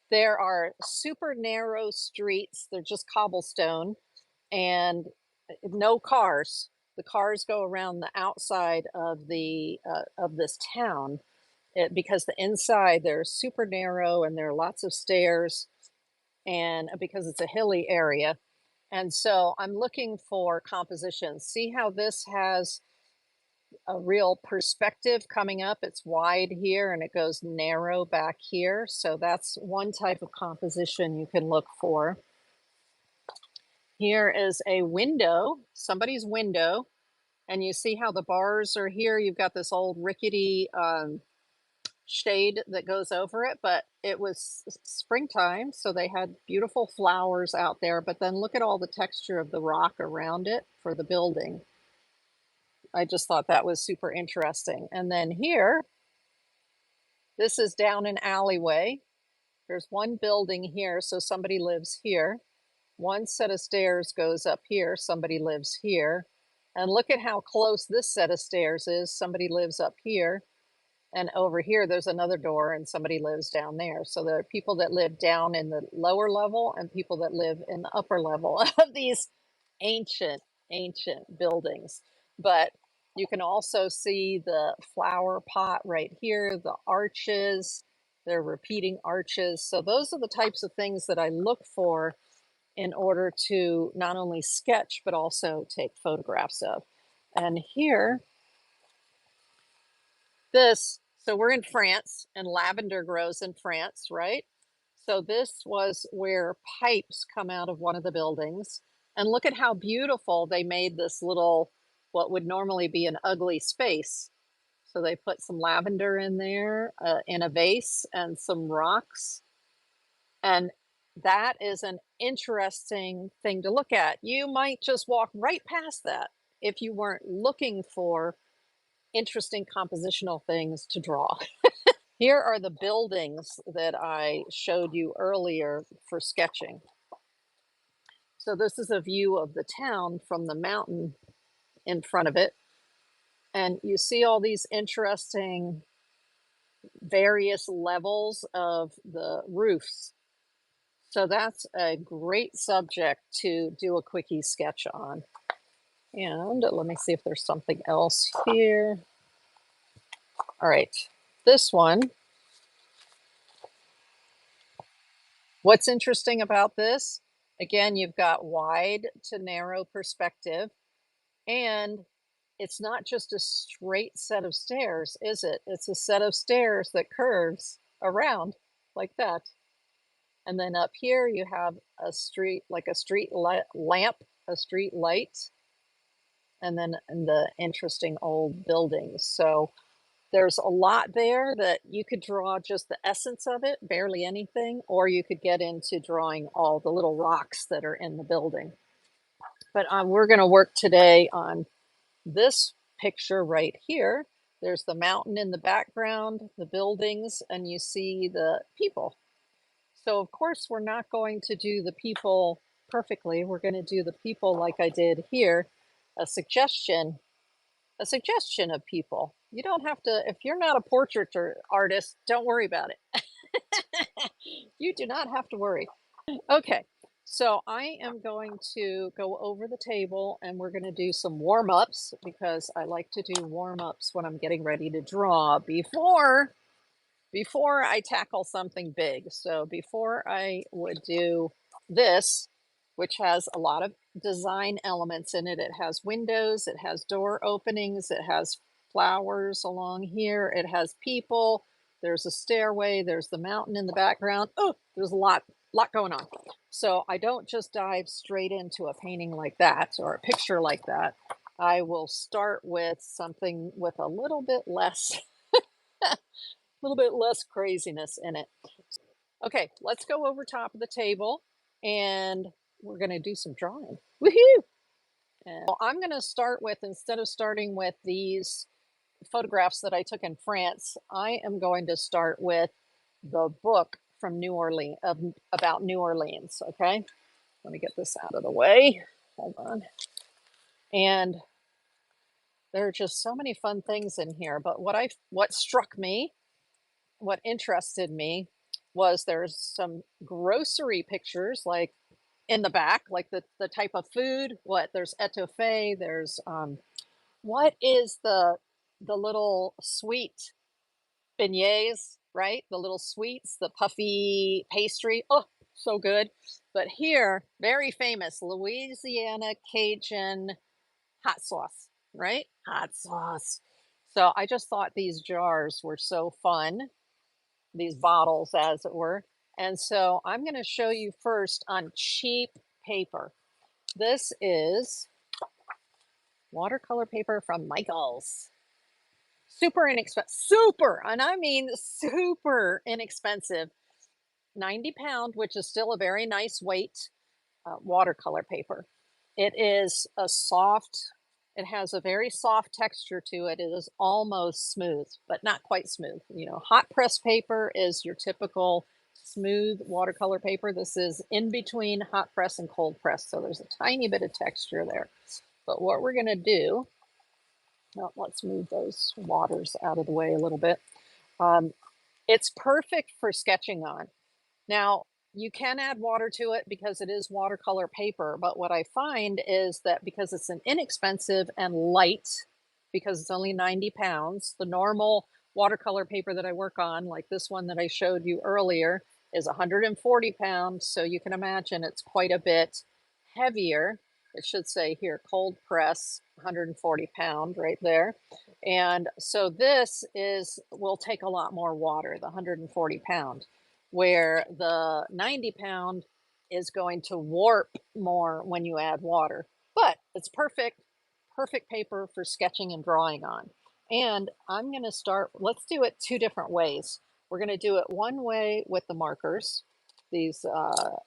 There are super narrow streets. They're just cobblestone and no cars. the cars go around the outside of this town. Because the inside they're super narrow and there are lots of stairs, and because it's a hilly area. And so I'm looking for compositions. See how this has a real perspective coming up? It's wide here and it goes narrow back here. So that's one type of composition you can look for. Here is a window, somebody's window, and you see how the bars are here. You've got this old rickety shade that goes over it, but it was springtime, so they had beautiful flowers out there. But then look at all the texture of the rock around it for the building. I just thought that was super interesting. And then here, this is down an alleyway. There's one building here, so somebody lives here. One set of stairs goes up here, somebody lives here. And look at how close this set of stairs is. Somebody lives up here. And over here, there's another door and somebody lives down there. So there are people that live down in the lower level and people that live in the upper level of these ancient, ancient buildings. But you can also see the flower pot right here, the arches, they're repeating arches. So those are the types of things that I look for in order to not only sketch, but also take photographs of. And here, so we're in France and lavender grows in France, right? So this was where pipes come out of one of the buildings. And look at how beautiful they made this little, what would normally be an ugly space. So they put some lavender in there in a vase and some rocks. And that is an interesting thing to look at. You might just walk right past that if you weren't looking for interesting compositional things to draw. Here are the buildings that I showed you earlier for sketching. So this is a view of the town from the mountain in front of it. And you see all these interesting various levels of the roofs. So that's a great subject to do a quickie sketch on. And let me see if there's something else here. All right, this one. What's interesting about this? Again, you've got wide to narrow perspective, and it's not just a straight set of stairs, is it? It's a set of stairs that curves around like that. And then up here you have a street, like a street lamp, a street light, and then the interesting old buildings. So there's a lot there that you could draw just the essence of it, barely anything, or you could get into drawing all the little rocks that are in the building. But we're going to work today on this picture right here. There's the mountain in the background, the buildings, and you see the people. So of course we're not going to do the people perfectly. We're going to do the people like I did here, a suggestion of people. You don't have to, if you're not a portrait artist, don't worry about it. You do not have to worry. Okay, so I am going to go over the table and we're going to do some warm-ups because I like to do warm-ups when I'm getting ready to draw before I tackle something big. So before I would do this, which has a lot of design elements in it. It has windows, it has door openings, it has flowers along here, it has people, there's a stairway, there's the mountain in the background. Oh, there's a lot going on. So I don't just dive straight into a painting like that or a picture like that. I will start with something with a little bit less craziness in it. Okay, let's go over top of the table and we're going to do some drawing. Woohoo! And I'm going to start with, instead of starting with these photographs that I took in France, I am going to start with the book from New Orleans, about New Orleans, okay? Let me get this out of the way. Hold on. And there are just so many fun things in here, but what struck me, what interested me was there's some grocery pictures like in the back, like the type of food, there's etouffee, there's What is the little sweet beignets, right? The little sweets, the puffy pastry. Oh, so good. But here, very famous Louisiana Cajun hot sauce, right? Hot sauce. So I just thought these jars were so fun, these bottles, as it were. And so I'm going to show you first on cheap paper. This is watercolor paper from Michaels. Super inexpensive, super, and I mean super inexpensive. 90 pound, which is still a very nice weight, watercolor paper. It is a soft, it has a very soft texture to it. It is almost smooth, but not quite smooth. You know, hot press paper is your typical smooth watercolor paper. This is in between hot press and cold press, so there's a tiny bit of texture there. But what we're going to do, well, let's move those waters out of the way a little bit. Um, it's perfect for sketching on. Now, you can add water to it because it is watercolor paper, but what I find is that because it's an inexpensive and light, because it's only 90 pounds, the normal watercolor paper that I work on, like this one that I showed you earlier, is 140 pounds. So you can imagine it's quite a bit heavier. It should say here, cold press, 140 pound right there. And so this will take a lot more water, the 140 pound, where the 90 pound is going to warp more when you add water. But it's perfect paper for sketching and drawing on. And I'm going to start, let's do it two different ways. We're going to do it one way with the markers, these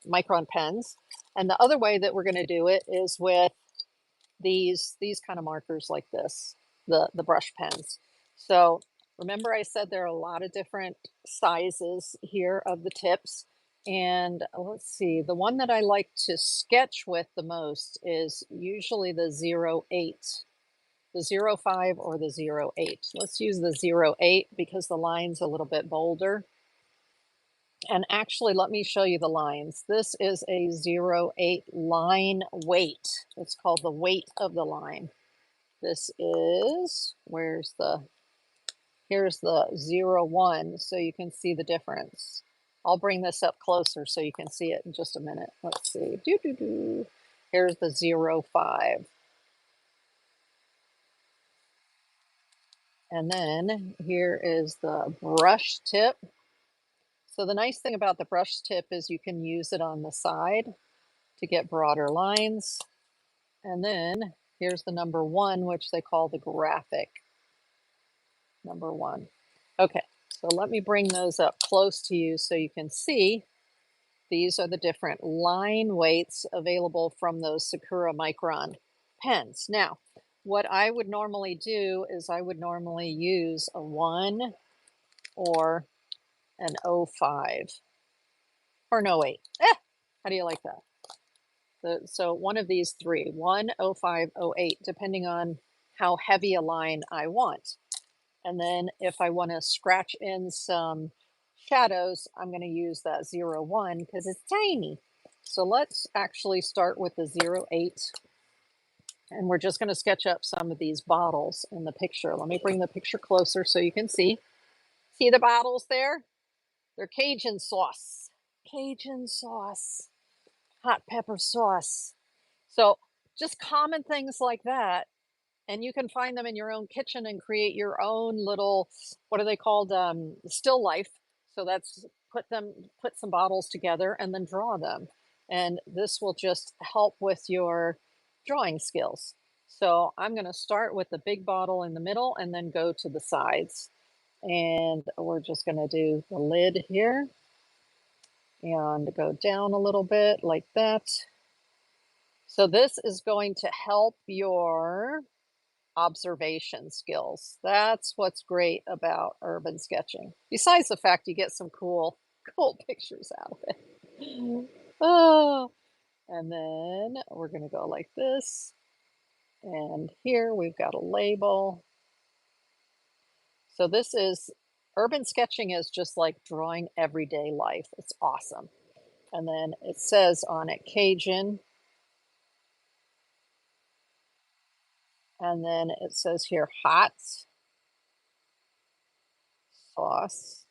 micron pens. And the other way that we're going to do it is with these kind of markers like this, the brush pens. So remember I said there are a lot of different sizes here of the tips. And let's see, the one that I like to sketch with the most is usually the 08, the 05 or the 08. Let's use the 08 because the line's a little bit bolder. And actually, let me show you the lines. This is a 08 line weight. It's called the weight of the line. This is, here's the 01, so you can see the difference. I'll bring this up closer so you can see it in just a minute. Let's see. Here's the 05. And then here is the brush tip. So the nice thing about the brush tip is you can use it on the side to get broader lines. And then here's the number 1, which they call the graphic number 1. Okay, so let me bring those up close to you so you can see. These are the different line weights available from those Sakura Micron pens. Now, what I would normally do is I would normally use a 1 or an 05 or an 08. How do you like that? So one of these three, 1, 05, 08, depending on how heavy a line I want. And then if I want to scratch in some shadows, I'm going to use that 01 because it's tiny. So let's actually start with the 08. And we're just going to sketch up some of these bottles in the picture. Let me bring the picture closer so you can see. See the bottles there? They're Cajun sauce. Cajun sauce. Hot pepper sauce. So just common things like that. And you can find them in your own kitchen and create your own little, what are they called? Still life. So that's put some bottles together and then draw them. And this will just help with your drawing skills. So I'm going to start with the big bottle in the middle and then go to the sides. And we're just going to do the lid here and go down a little bit like that. So this is going to help your observation skills. That's what's great about urban sketching. Besides the fact you get some cool pictures out of it. Oh, and then we're going to go like this. And here we've got a label. So this is, urban sketching is just like drawing everyday life. It's awesome. And then it says on it, Cajun. And then it says here hot sauce,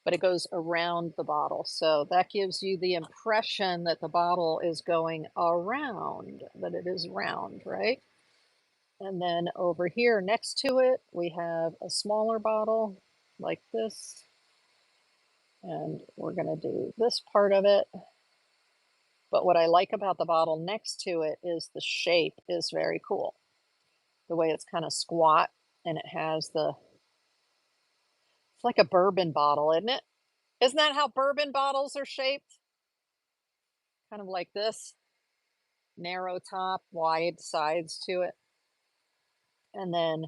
but it goes around the bottle. So that gives you the impression that the bottle is going around, that it is round, right? And then over here next to it, we have a smaller bottle like this. And we're going to do this part of it. But what I like about the bottle next to it is the shape is very cool. The way it's kind of squat and it has it's like a bourbon bottle, isn't it? Isn't that how bourbon bottles are shaped? Kind of like this, narrow top, wide sides to it. And then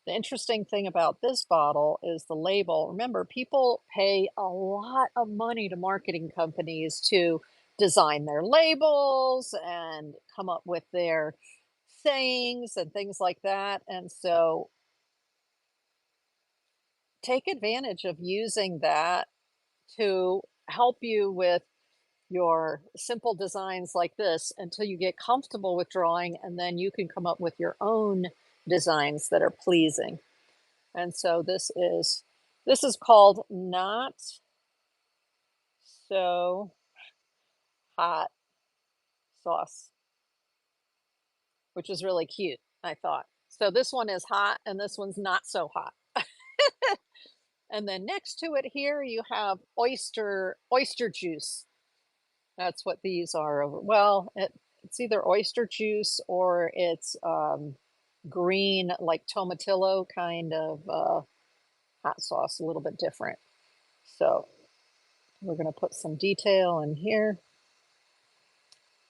the interesting thing about this bottle is the label. Remember, people pay a lot of money to marketing companies to design their labels and come up with their sayings and things like that. And so take advantage of using that to help you with your simple designs like this until you get comfortable with drawing, and then you can come up with your own designs that are pleasing. And so this is called Not So Hot Sauce, which is really cute, I thought. So this one is hot and this one's not so hot. And then next to it here you have oyster juice. That's what these are. Well, it's either oyster juice or it's green, like tomatillo kind of hot sauce, a little bit different. So we're going to put some detail in here.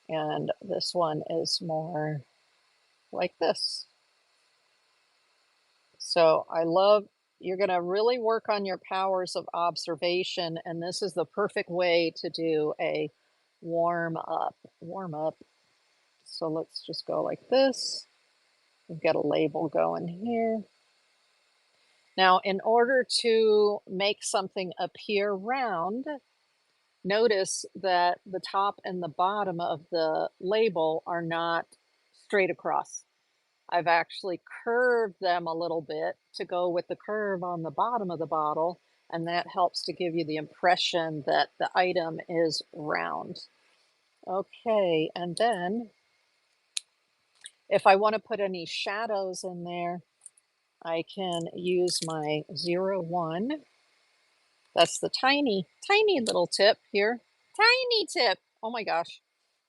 And this one is more like this. So you're going to really work on your powers of observation. And this is the perfect way to do a warm up. Warm up. So let's just go like this. We've got a label going here. Now, in order to make something appear round, notice that the top and the bottom of the label are not straight across. I've actually curved them a little bit to go with the curve on the bottom of the bottle, and that helps to give you the impression that the item is round. Okay, and then if I want to put any shadows in there, I can use my 01. That's the tiny, tiny little tip here. Tiny tip. Oh my gosh.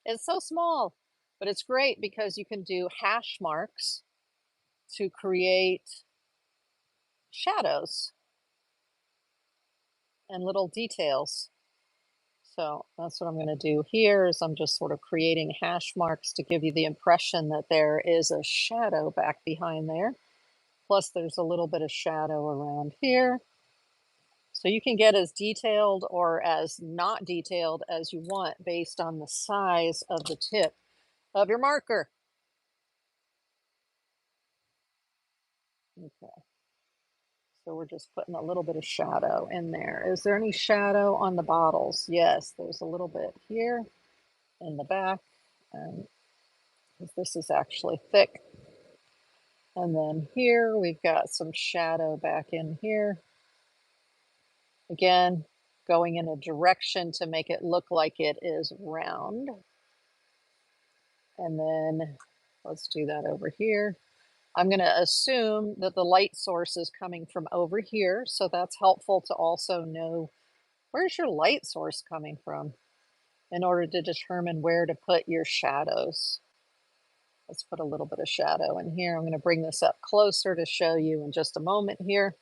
It's so small, but it's great because you can do hash marks to create shadows and little details. So that's what I'm going to do here is I'm just sort of creating hash marks to give you the impression that there is a shadow back behind there. Plus there's a little bit of shadow around here. So you can get as detailed or as not detailed as you want based on the size of the tip of your marker. Okay. So we're just putting a little bit of shadow in there. Is there any shadow on the bottles? Yes, there's a little bit here in the back, and this is actually thick. And then here we've got some shadow back in here. Again, going in a direction to make it look like it is round. And then let's do that over here. I'm going to assume that the light source is coming from over here, so that's helpful to also know where's your light source coming from in order to determine where to put your shadows. Let's put a little bit of shadow in here. I'm going to bring this up closer to show you in just a moment here.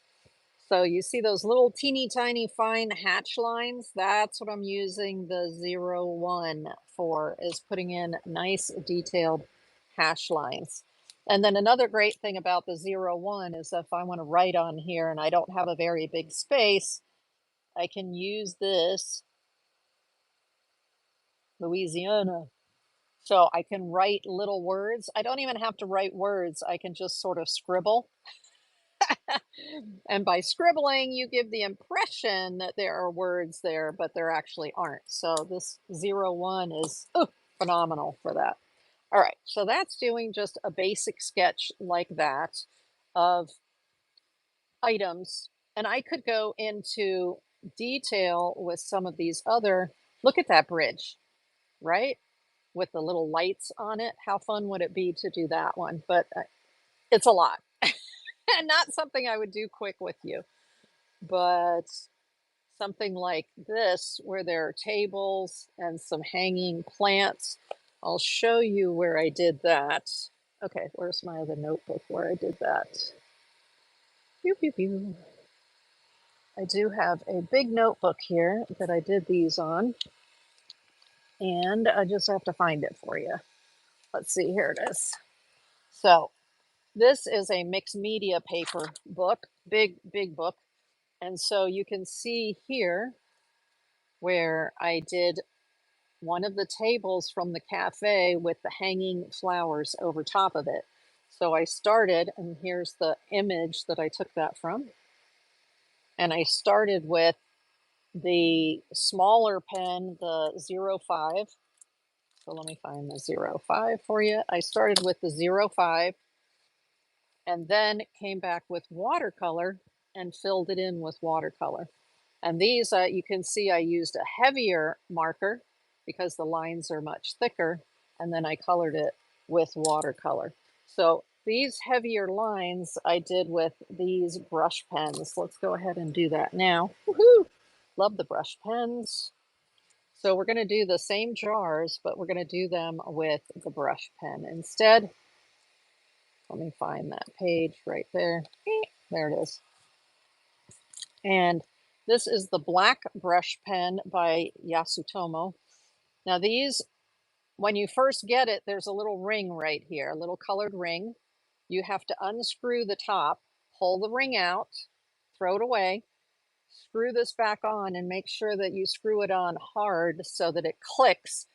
So you see those little teeny tiny fine hatch lines? That's what I'm using the 01 for, is putting in nice detailed hash lines. And then another great thing about the 01 is if I want to write on here and I don't have a very big space, I can use this Louisiana. So I can write little words. I don't even have to write words. I can just sort of scribble. And by scribbling, you give the impression that there are words there, but there actually aren't. So this 01 is phenomenal for that. All right, so that's doing just a basic sketch like that of items. And I could go into detail with some of these other, look at that bridge, right? With the little lights on it. How fun would it be to do that one? But it's a lot and not something I would do quick with you. But something like this, where there are tables and some hanging plants, I'll show you where I did that. Okay, where's my other notebook where I did that? Pew, pew, pew. I do have a big notebook here that I did these on, and I just have to find it for you. Let's see, here it is. So this is a mixed media paper book, big book. And so you can see here where I did one of the tables from the cafe with the hanging flowers over top of it. So I started, and here's the image that I took that from. And I started with the smaller pen, the 05. So let me find the 05 for you. I started with the 05 and then came back with watercolor and filled it in with watercolor. And these, you can see I used a heavier marker because the lines are much thicker, and then I colored it with watercolor. So these heavier lines I did with these brush pens. Let's go ahead and do that now. Woohoo! Love the brush pens. So we're going to do the same jars, but we're going to do them with the brush pen instead. Let me find that page right there. There it is. And this is the black brush pen by Yasutomo. Now these, when you first get it, there's a little ring right here, a little colored ring. You have to unscrew the top, pull the ring out, throw it away, screw this back on, and make sure that you screw it on hard so that it clicks,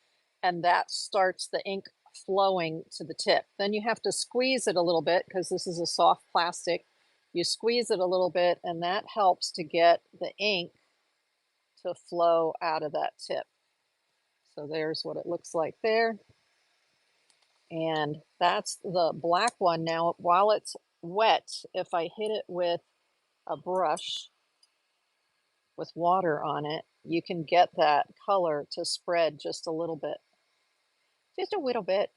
and that starts the ink flowing to the tip. Then you have to squeeze it a little bit because this is a soft plastic. You squeeze it a little bit, and that helps to get the ink to flow out of that tip. So there's what it looks like there. And that's the black one. Now, while it's wet, if I hit it with a brush with water on it, you can get that color to spread just a little bit. Just a little bit.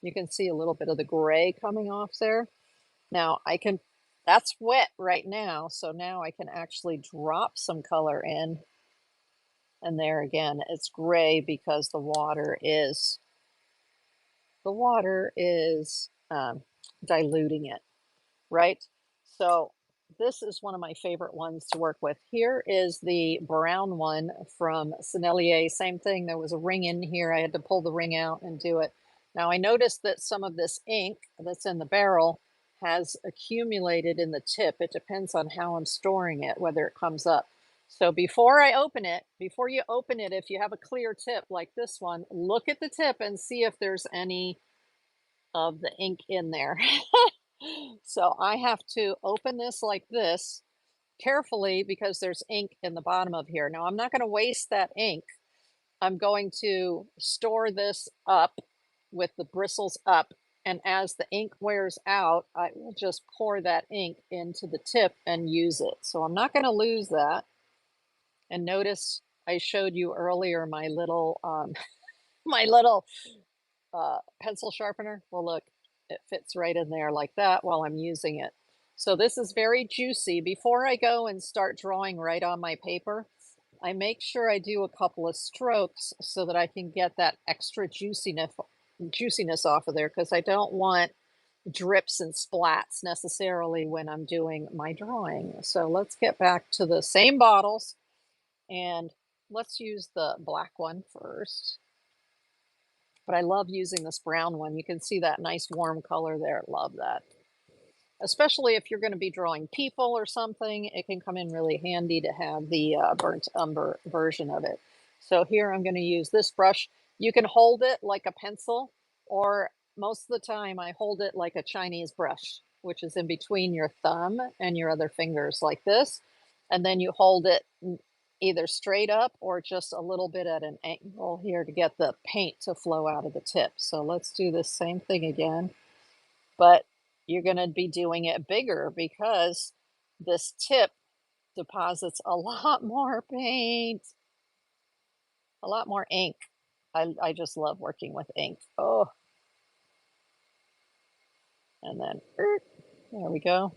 You can see a little bit of the gray coming off there. Now I can, that's wet right now, so now I can actually drop some color in. And there again, it's gray because the water is diluting it, right? So this is one of my favorite ones to work with. Here is the brown one from Sennelier. Same thing, there was a ring in here. I had to pull the ring out and do it. Now I noticed that some of this ink that's in the barrel has accumulated in the tip. It depends on how I'm storing it, whether it comes up. So before I open it, before you open it, if you have a clear tip like this one, look at the tip and see if there's any of the ink in there. So I have to open this like this carefully because there's ink in the bottom of here. Now I'm not going to waste that ink. I'm going to store this up with the bristles up. And as the ink wears out, I will just pour that ink into the tip and use it. So I'm not going to lose that. And notice I showed you earlier my little my little pencil sharpener. Well, look, it fits right in there like that while I'm using it. So this is very juicy. Before I go and start drawing right on my paper, I make sure I do a couple of strokes so that I can get that extra juiciness off of there, because I don't want drips and splats necessarily when I'm doing my drawing. So let's get back to the same bottles, and let's use the black one first. But I love using this brown one. You can see that nice warm color there. Love that. Especially if you're going to be drawing people or something, it can come in really handy to have the burnt umber version of it. So here I'm going to use this brush. You can hold it like a pencil, or most of the time I hold it like a Chinese brush, which is in between your thumb and your other fingers like this. And then you hold it either straight up or just a little bit at an angle here to get the paint to flow out of the tip. So let's do the same thing again, but you're going to be doing it bigger because this tip deposits a lot more paint, a lot more ink. I just love working with ink. Oh, and then there we go.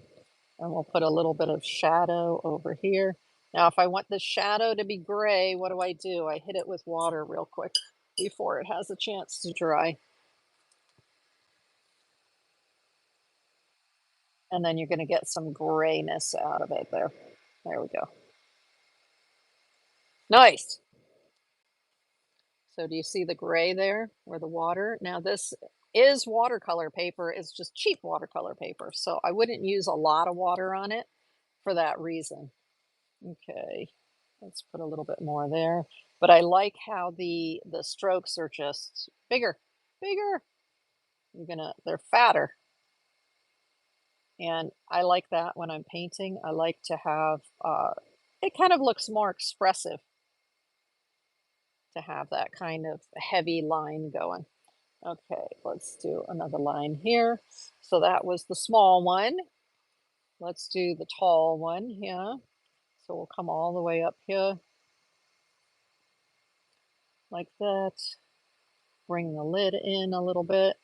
And we'll put a little bit of shadow over here. Now, if I want the shadow to be gray, what do? I hit it with water real quick before it has a chance to dry. And then you're going to get some grayness out of it there. There we go. Nice. So do you see the gray there or the water? Now this is watercolor paper. It's just cheap watercolor paper. So I wouldn't use a lot of water on it for that reason. Okay, let's put a little bit more there. But I like how the strokes are just bigger, bigger. They're fatter. And I like that when I'm painting. I like to have, it kind of looks more expressive to have that kind of heavy line going. Okay, let's do another line here. So that was the small one. Let's do the tall one here. So we'll come all the way up here like that. Bring the lid in a little bit.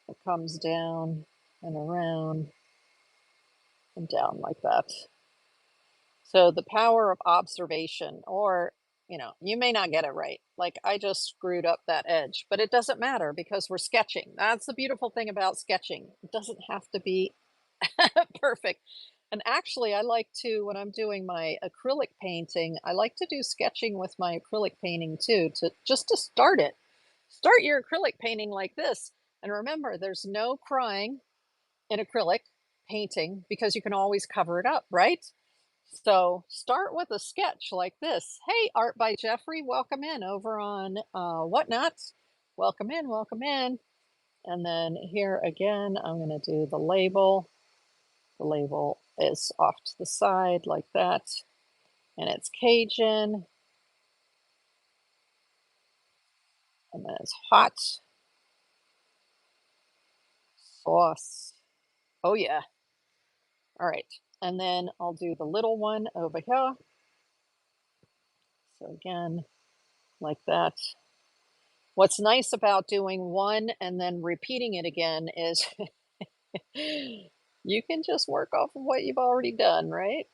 It comes down and around and down like that. So the power of observation, or, you may not get it right. Like I just screwed up that edge, but it doesn't matter because we're sketching. That's the beautiful thing about sketching. It doesn't have to be perfect. And actually, I like to, when I'm doing my acrylic painting, I like to do sketching with my acrylic painting too, to start it. Start your acrylic painting like this. And remember, there's no crying in acrylic painting because you can always cover it up, right? So start with a sketch like this. Hey, Art by Jeffrey, welcome in over on Whatnots. Welcome in, welcome in. And then here again, I'm going to do the label. The label is off to the side like that. And it's Cajun. And then it's hot sauce. Oh, yeah. All right. And then I'll do the little one over here. So again, like that. What's nice about doing one and then repeating it again is you can just work off of what you've already done, right?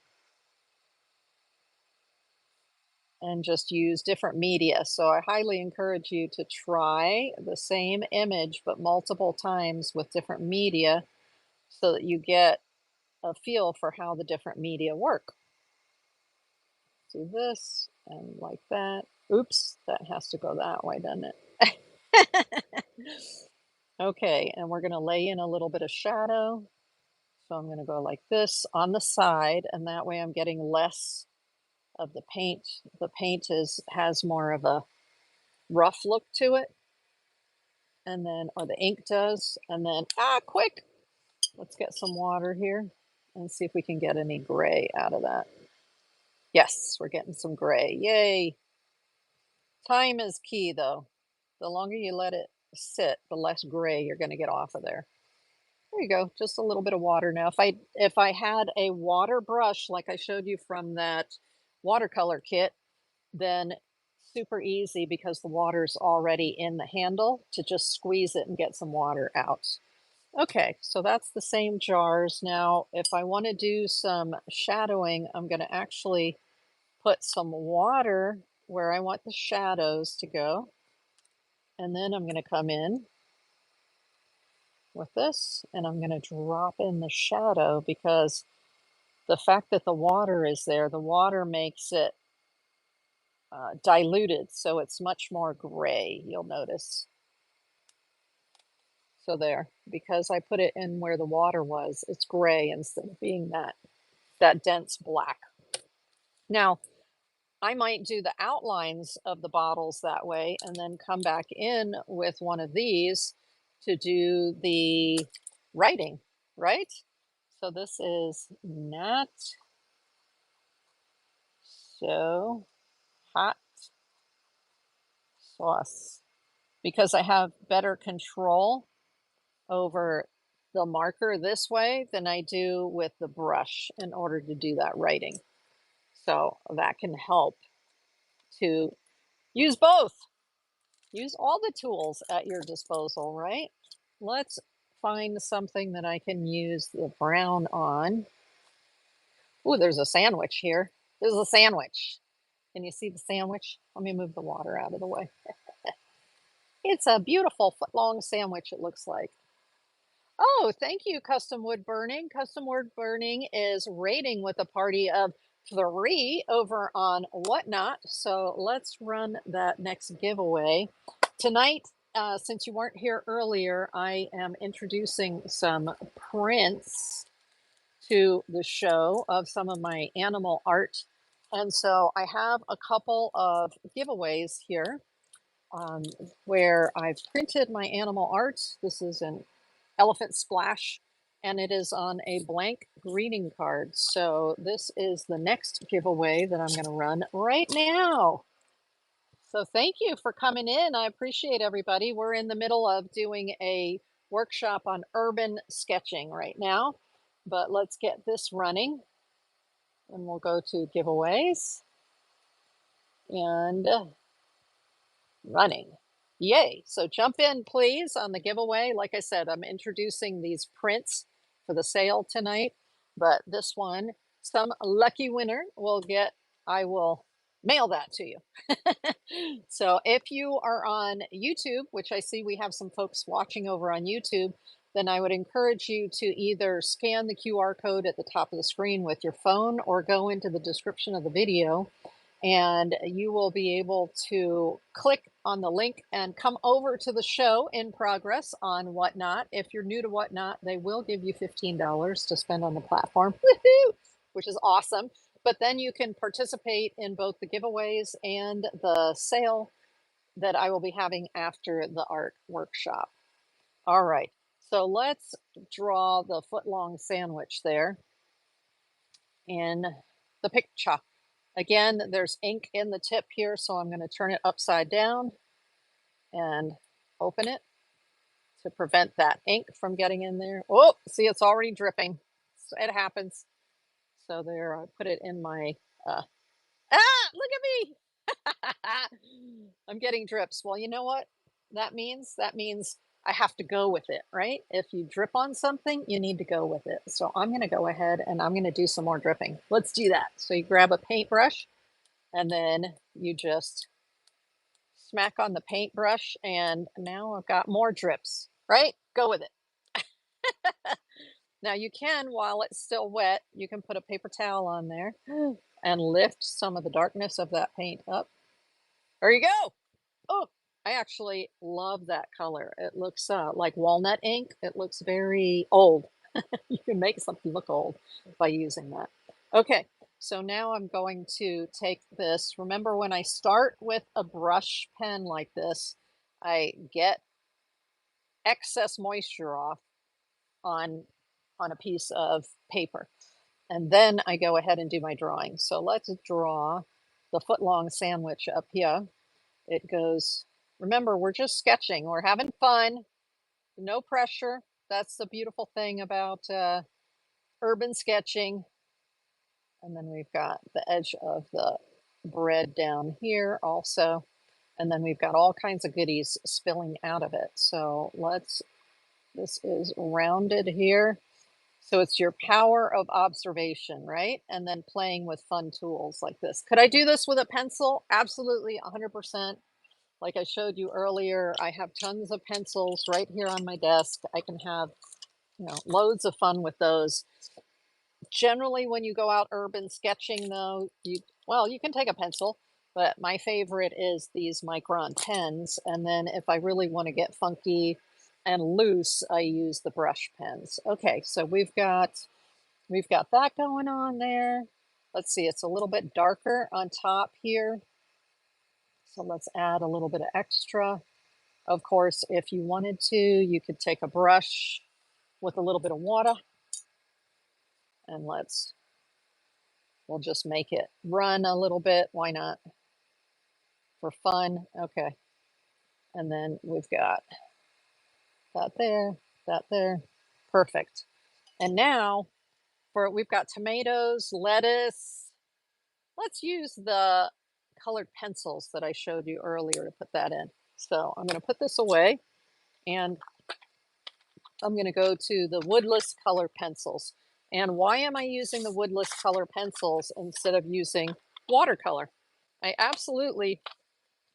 And just use different media. So I highly encourage you to try the same image, but multiple times with different media so that you get a feel for how the different media work. Do this and like that. Oops, that has to go that way, doesn't it? Okay, and we're going to lay in a little bit of shadow. So I'm going to go like this on the side, and that way I'm getting less of the paint. The paint has more of a rough look to it. And then, or the ink does. And then, quick, let's get some water here and see if we can get any gray out of that. Yes, we're getting some gray. Yay. Time is key though. The longer you let it sit, the less gray you're going to get off of there. There you go, just a little bit of water now. If I had a water brush like I showed you from that watercolor kit, then super easy because the water's already in the handle to just squeeze it and get some water out. Okay, so that's the same jars. Now, if I want to do some shadowing, I'm going to actually put some water where I want the shadows to go. And then I'm going to come in with this and I'm going to drop in the shadow because the fact that the water is there, the water makes it diluted, so it's much more gray, you'll notice. So there, because I put it in where the water was, it's gray instead of being that dense black. Now, I might do the outlines of the bottles that way and then come back in with one of these to do the writing, right? So this is not so hot sauce because I have better control over the marker this way than I do with the brush in order to do that writing. So that can help to use both. Use all the tools at your disposal, right? Let's find something that I can use the brown on. Oh, there's a sandwich here. There's a sandwich. Can you see the sandwich? Let me move the water out of the way. It's a beautiful foot-long sandwich, it looks like. Oh, thank you, Custom Wood Burning. Custom Wood Burning is rating with a party of 3 over on Whatnot. So let's run that next giveaway. Tonight, since you weren't here earlier, I am introducing some prints to the show of some of my animal art. And so I have a couple of giveaways here um, where I've printed my animal art. This is an elephant splash, and it is on a blank greeting card. So this is the next giveaway that I'm going to run right now. So thank you for coming in. I appreciate everybody. We're in the middle of doing a workshop on urban sketching right now, but let's get this running and we'll go to giveaways and running. Yay. So jump in, please, on the giveaway. Like I said, I'm introducing these prints for the sale tonight, but this one, some lucky winner will get, I will mail that to you. So if you are on YouTube, which I see we have some folks watching over on YouTube, then I would encourage you to either scan the QR code at the top of the screen with your phone or go into the description of the video and you will be able to click on the link and come over to the show in progress on Whatnot. If you're new to Whatnot, they will give you $15 to spend on the platform, which is awesome. But then you can participate in both the giveaways and the sale that I will be having after the art workshop. All right, so let's draw the foot-long sandwich there in the picture. Again, there's ink in the tip here, so I'm going to turn it upside down and open it to prevent that ink from getting in there. Oh, see, it's already dripping. So it happens. So there, I put it in my, look at me. I'm getting drips. Well, you know what that means? That means I have to go with it, right? If you drip on something, you need to go with it. So I'm going to go ahead and I'm going to do some more dripping. Let's do that. So you grab a paintbrush and then you just smack on the paintbrush and now I've got more drips, right? Go with it. Now you can, while it's still wet, you can put a paper towel on there and lift some of the darkness of that paint up. There you go. Oh, I actually love that color. It looks like walnut ink. It looks very old. You can make something look old by using that. Okay, so now I'm going to take this. Remember, when I start with a brush pen like this, I get excess moisture off on a piece of paper. And then I go ahead and do my drawing. So let's draw the foot-long sandwich up here. It goes, remember, we're just sketching. We're having fun. No pressure. That's the beautiful thing about urban sketching. And then we've got the edge of the bread down here also. And then we've got all kinds of goodies spilling out of it. So this is rounded here. So it's your power of observation, right? And then playing with fun tools like this. Could I do this with a pencil? Absolutely, 100%. Like I showed you earlier, I have tons of pencils right here on my desk. I can have, loads of fun with those. Generally, when you go out urban sketching, though, you can take a pencil, but my favorite is these Micron pens. And then if I really want to get funky and loose, I use the brush pens. Okay, so we've got that going on there. Let's see, it's a little bit darker on top here. So let's add a little bit of extra. Of course, if you wanted to, you could take a brush with a little bit of water and we'll just make it run a little bit. Why not? for fun. Okay. And then we've got that there, that there. Perfect. And now we've got tomatoes, lettuce. Let's use the colored pencils that I showed you earlier to put that in. So I'm going to put this away and I'm going to go to the woodless color pencils. And why am I using the woodless color pencils instead of using watercolor? I absolutely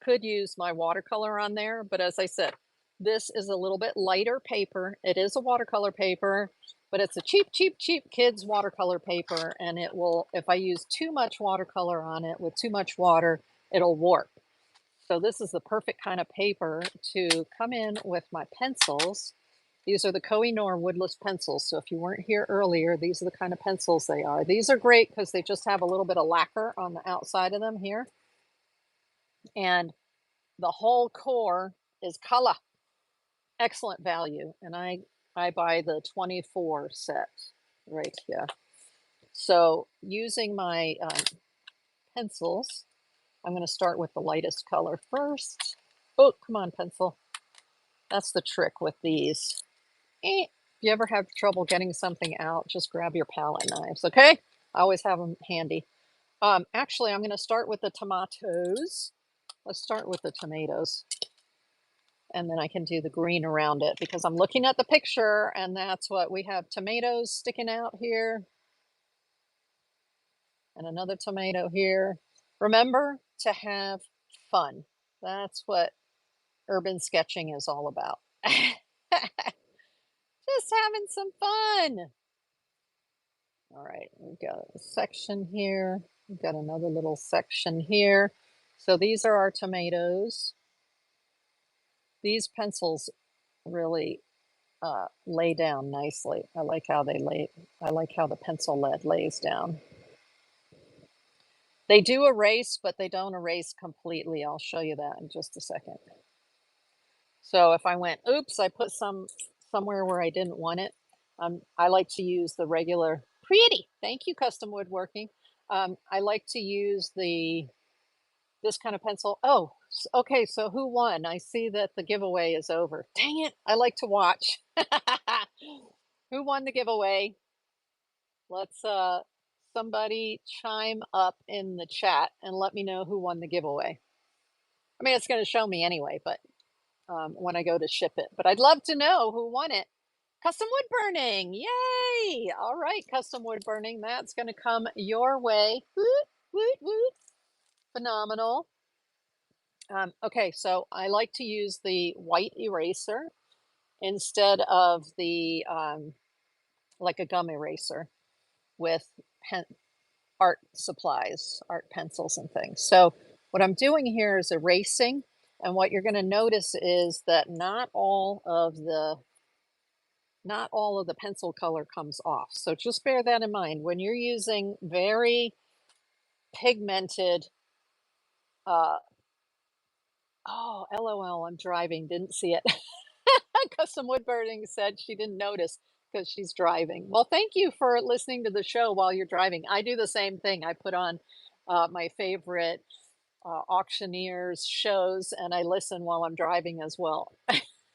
could use my watercolor on there, but as I said, this is a little bit lighter paper. It is a watercolor paper, but it's a cheap, cheap, cheap kids watercolor paper, and it will, if I use too much watercolor on it with too much water, it'll warp. So this is the perfect kind of paper to come in with my pencils. These are the Koh-i-Noor woodless pencils. So if you weren't here earlier, these are the kind of pencils they are. These are great because they just have a little bit of lacquer on the outside of them here. And the whole core is color. Excellent value. And I buy the 24 set right here. So using my pencils, I'm going to start with the lightest color first. Oh, come on, pencil. That's the trick with these. If you ever have trouble getting something out, just grab your palette knives, okay? I always have them handy. Actually, I'm going to start with the tomatoes. Let's start with the tomatoes. And then I can do the green around it because I'm looking at the picture and that's what we have. Tomatoes sticking out here and another tomato here. Remember to have fun. That's what urban sketching is all about. Just having some fun. All right, we've got a section here. We've got another little section here. So these are our tomatoes. These pencils really lay down nicely. I like how they lay. I like how the pencil lead lays down. They do erase, but they don't erase completely. I'll show you that in just a second. So if I went, oops, I put some somewhere where I didn't want it. I like to use the regular, pretty, thank you, custom woodworking. I like to use this kind of pencil. Oh, okay, so who won? I see that the giveaway is over. Dang it, I like to watch. Who won the giveaway? Let's somebody chime up in the chat and let me know who won the giveaway. I mean, it's going to show me anyway, but when I go to ship it. But I'd love to know who won it. Custom wood burning. Yay. All right, custom wood burning. That's going to come your way. Woot, woot, woot. Phenomenal. Okay, so I like to use the white eraser instead of the like a gum eraser with art supplies, art pencils and things. So what I'm doing here is erasing, and what you're going to notice is that not all of the pencil color comes off. So just bear that in mind when you're using very pigmented oh, LOL, I'm driving, didn't see it. Custom wood burning said she didn't notice because she's driving. Well, thank you for listening to the show while you're driving. I do the same thing. I put on my favorite auctioneers shows and I listen while I'm driving as well.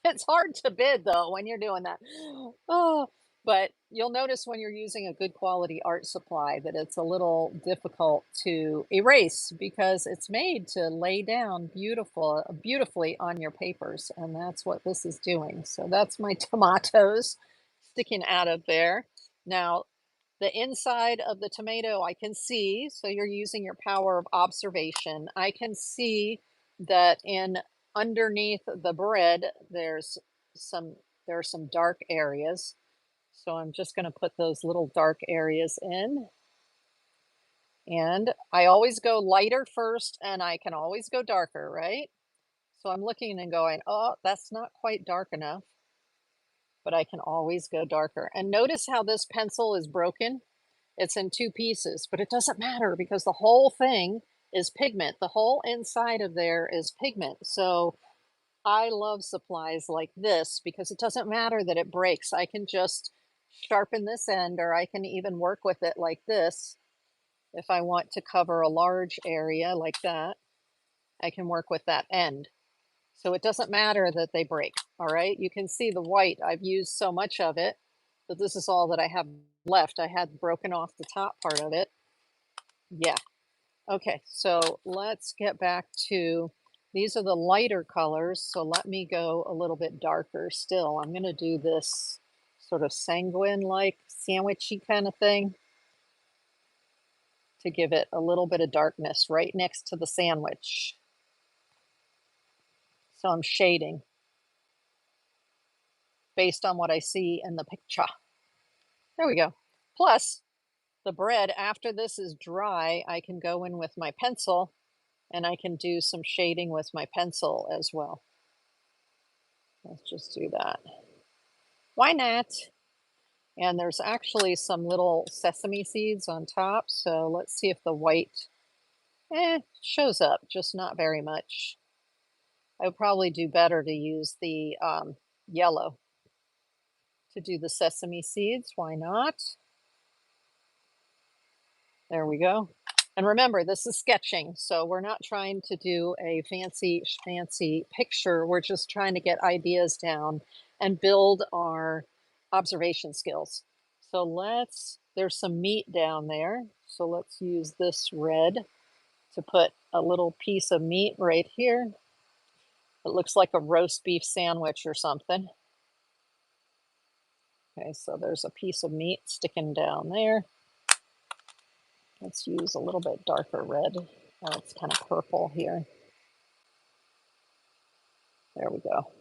It's hard to bid though when you're doing that. Oh, but you'll notice when you're using a good quality art supply that it's a little difficult to erase because it's made to lay down beautifully on your papers, and that's what this is doing. So that's my tomatoes sticking out of there. Now, the inside of the tomato I can see, so you're using your power of observation. I can see that underneath the bread there are some dark areas. So I'm just going to put those little dark areas in. And I always go lighter first and I can always go darker, right? So I'm looking and going, oh, that's not quite dark enough, but I can always go darker. And notice how this pencil is broken. It's in two pieces, but it doesn't matter because the whole thing is pigment. The whole inside of there is pigment. So I love supplies like this because it doesn't matter that it breaks. I can just sharpen this end, or I can even work with it like this if I want to cover a large area like that. I can work with that end. So it doesn't matter that they break, all right? You can see the white, I've used so much of it that this is all that I have left. I had broken off the top part of it. Yeah. Okay, so let's get back to, these are the lighter colors, so let me go a little bit darker still. I'm gonna do this sort of sanguine-like, sandwichy kind of thing to give it a little bit of darkness right next to the sandwich. So I'm shading based on what I see in the picture. There we go. Plus, the bread, after this is dry, I can go in with my pencil and I can do some shading with my pencil as well. Let's just do that. Why not? And there's actually some little sesame seeds on top, so let's see if the white shows up, just not very much. I would probably do better to use the yellow to do the sesame seeds. Why not? There we go. And remember, this is sketching, so we're not trying to do a fancy picture. We're just trying to get ideas down and build our observation skills. So there's some meat down there. So let's use this red to put a little piece of meat right here. It looks like a roast beef sandwich or something. Okay, so there's a piece of meat sticking down there. Let's use a little bit darker red. Oh, it's kind of purple here. There we go.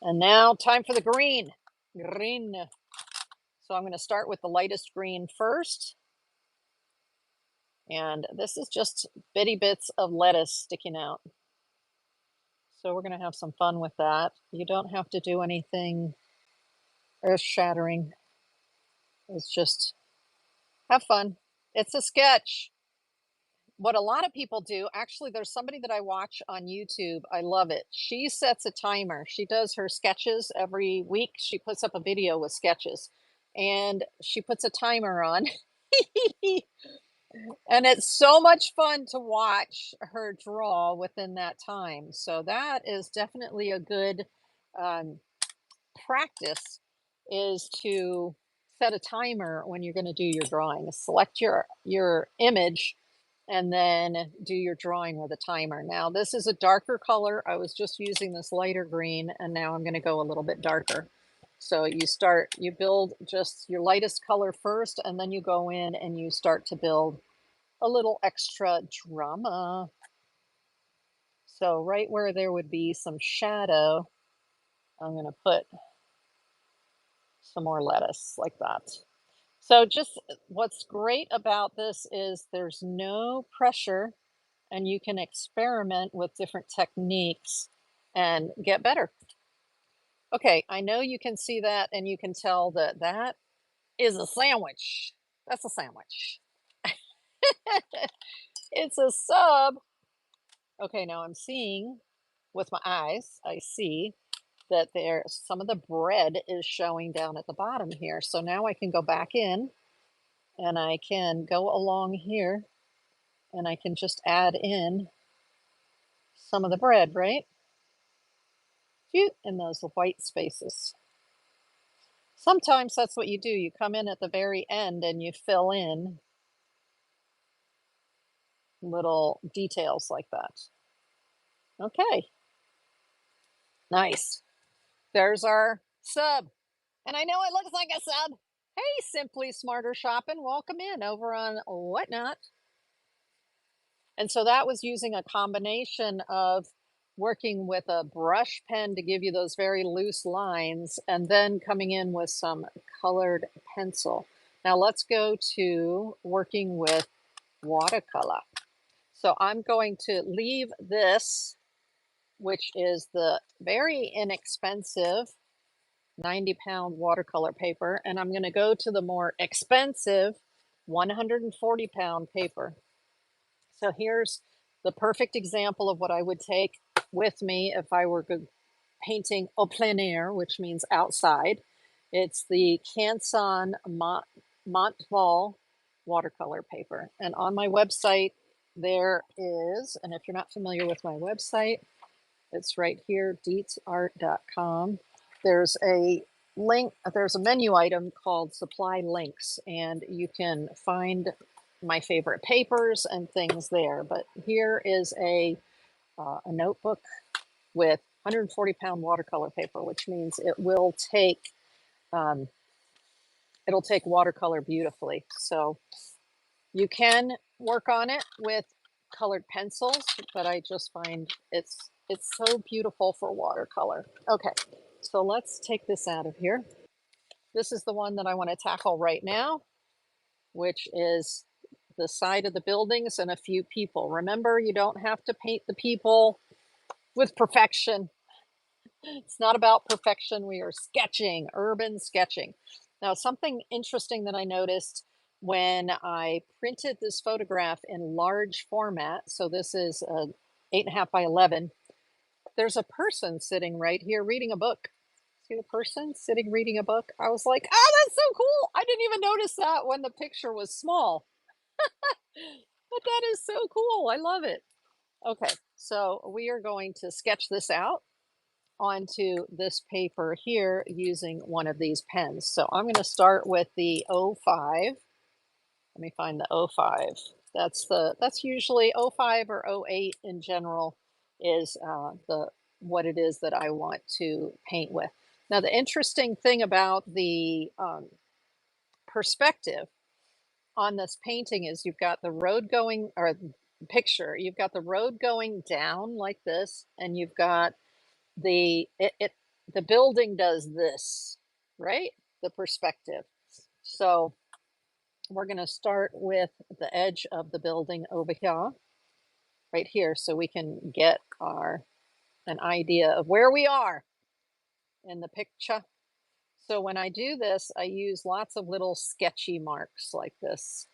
And now time for the green. Green. So I'm going to start with the lightest green first. And this is just bitty bits of lettuce sticking out. So we're going to have some fun with that. You don't have to do anything earth-shattering. It's just have fun. It's a sketch. What a lot of people do, actually, there's somebody that I watch on YouTube. I love it. She sets a timer. She does her sketches every week. She puts up a video with sketches and she puts a timer on. And it's so much fun to watch her draw within that time. So that is definitely a good practice, is to set a timer when you're going to do your drawing. Select your image and then do your drawing with a timer. Now this is a darker color. I was just using this lighter green and now I'm going to go a little bit darker. So you build just your lightest color first and then you go in and you start to build a little extra drama. So right where there would be some shadow, I'm going to put some more lettuce like that. So just what's great about this is there's no pressure and you can experiment with different techniques and get better. Okay, I know you can see that and you can tell that that is a sandwich. That's a sandwich. It's a sub. Okay, now I'm seeing with my eyes, I see that some of the bread is showing down at the bottom here. So now I can go back in and I can go along here and I can just add in some of the bread, right? In those white spaces. Sometimes that's what you do. You come in at the very end and you fill in little details like that. Okay. Nice. There's our sub. And I know it looks like a sub. Hey, Simply Smarter Shopping. Welcome in over on Whatnot. And so that was using a combination of working with a brush pen to give you those very loose lines and then coming in with some colored pencil. Now let's go to working with watercolor. So I'm going to leave this, which is the very inexpensive 90-pound watercolor paper, and I'm going to go to the more expensive 140-pound paper. So here's the perfect example of what I would take with me if I were painting au plein air, which means outside. It's the Canson Montval watercolor paper. And on my website, there is, and if you're not familiar with my website, it's right here, deetsart.com. There's a link, there's a menu item called supply links, and you can find my favorite papers and things there. But here is a notebook with 140-pound watercolor paper, which means it will take um, it'll take watercolor beautifully. So you can work on it with colored pencils, but I just find it's so beautiful for watercolor. Okay, so let's take this out of here. This is the one that I want to tackle right now, which is the side of the buildings and a few people. Remember, you don't have to paint the people with perfection. It's not about perfection. We are sketching, urban sketching. Now, something interesting that I noticed when I printed this photograph in large format, so this is 8.5 by 11, there's a person sitting right here reading a book. See the person sitting reading a book? I was like, oh, that's so cool. I didn't even notice that when the picture was small. But that is so cool. I love it. Okay, so we are going to sketch this out onto this paper here using one of these pens. So I'm going to start with the 05. Let me find the 05. That's usually 05 or 08 in general is the what it is that I want to paint with. Now the interesting thing about the perspective on this painting is you've got the road going, or picture, you've got the road going down like this, and you've got the building does this, right? The perspective. So we're going to start with the edge of the building over here, right here, so we can get an idea of where we are in the picture. So when I do this, I use lots of little sketchy marks like this.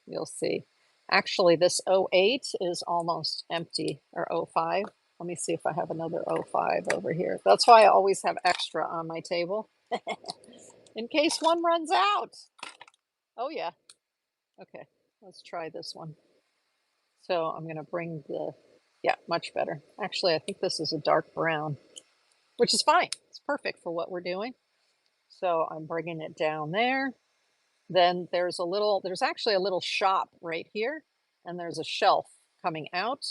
You'll see. Actually, this 08 is almost empty, or 05. Let me see if I have another 05 over here. That's why I always have extra on my table in case one runs out. Oh, yeah. Okay, let's try this one. So I'm going to bring yeah, much better. Actually, I think this is a dark brown, which is fine. It's perfect for what we're doing. So I'm bringing it down there. Then there's actually a little shop right here, and there's a shelf coming out.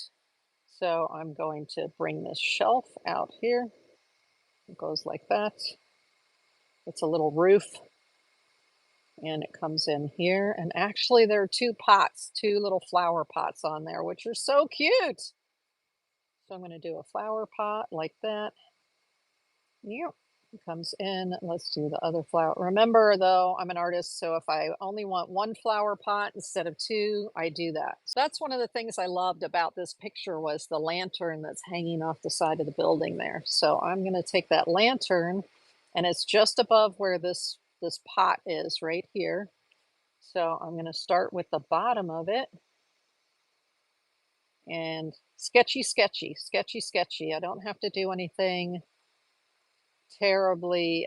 So I'm going to bring this shelf out here. It goes like that. It's a little roof, and it comes in here. And actually there are two little flower pots on there, which are so cute. So I'm going to do a flower pot like that. Yep. It comes in. Let's do the other flower. Remember, though, I'm an artist, so if I only want one flower pot instead of two, I do that. So that's one of the things I loved about this picture was the lantern that's hanging off the side of the building there. So I'm going to take that lantern, and it's just above where this pot is right here. So I'm going to start with the bottom of it. And sketchy, sketchy, sketchy, sketchy. I don't have to do anything terribly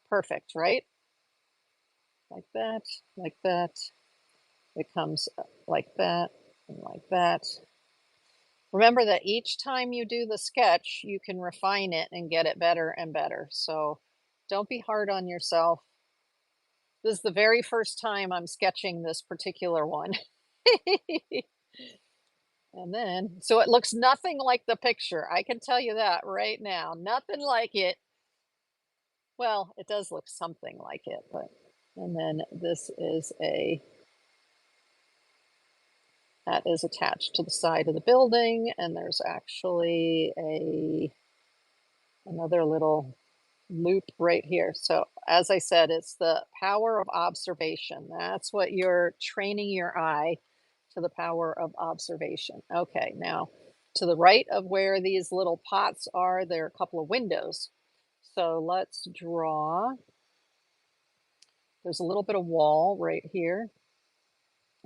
perfect, right? Like that, like that. It comes like that and like that. Remember that each time you do the sketch, you can refine it and get it better and better. So don't be hard on yourself. This is the very first time I'm sketching this particular one. And then, so it looks nothing like the picture. I can tell you that right now. Nothing like it. Well, it does look something like it, but, and then this is that is attached to the side of the building, and there's actually another little loop right here. So as I said, it's the power of observation. That's what you're training your eye to, the power of observation. Okay, now to the right of where these little pots are, there are a couple of windows. So let's draw. There's a little bit of wall right here.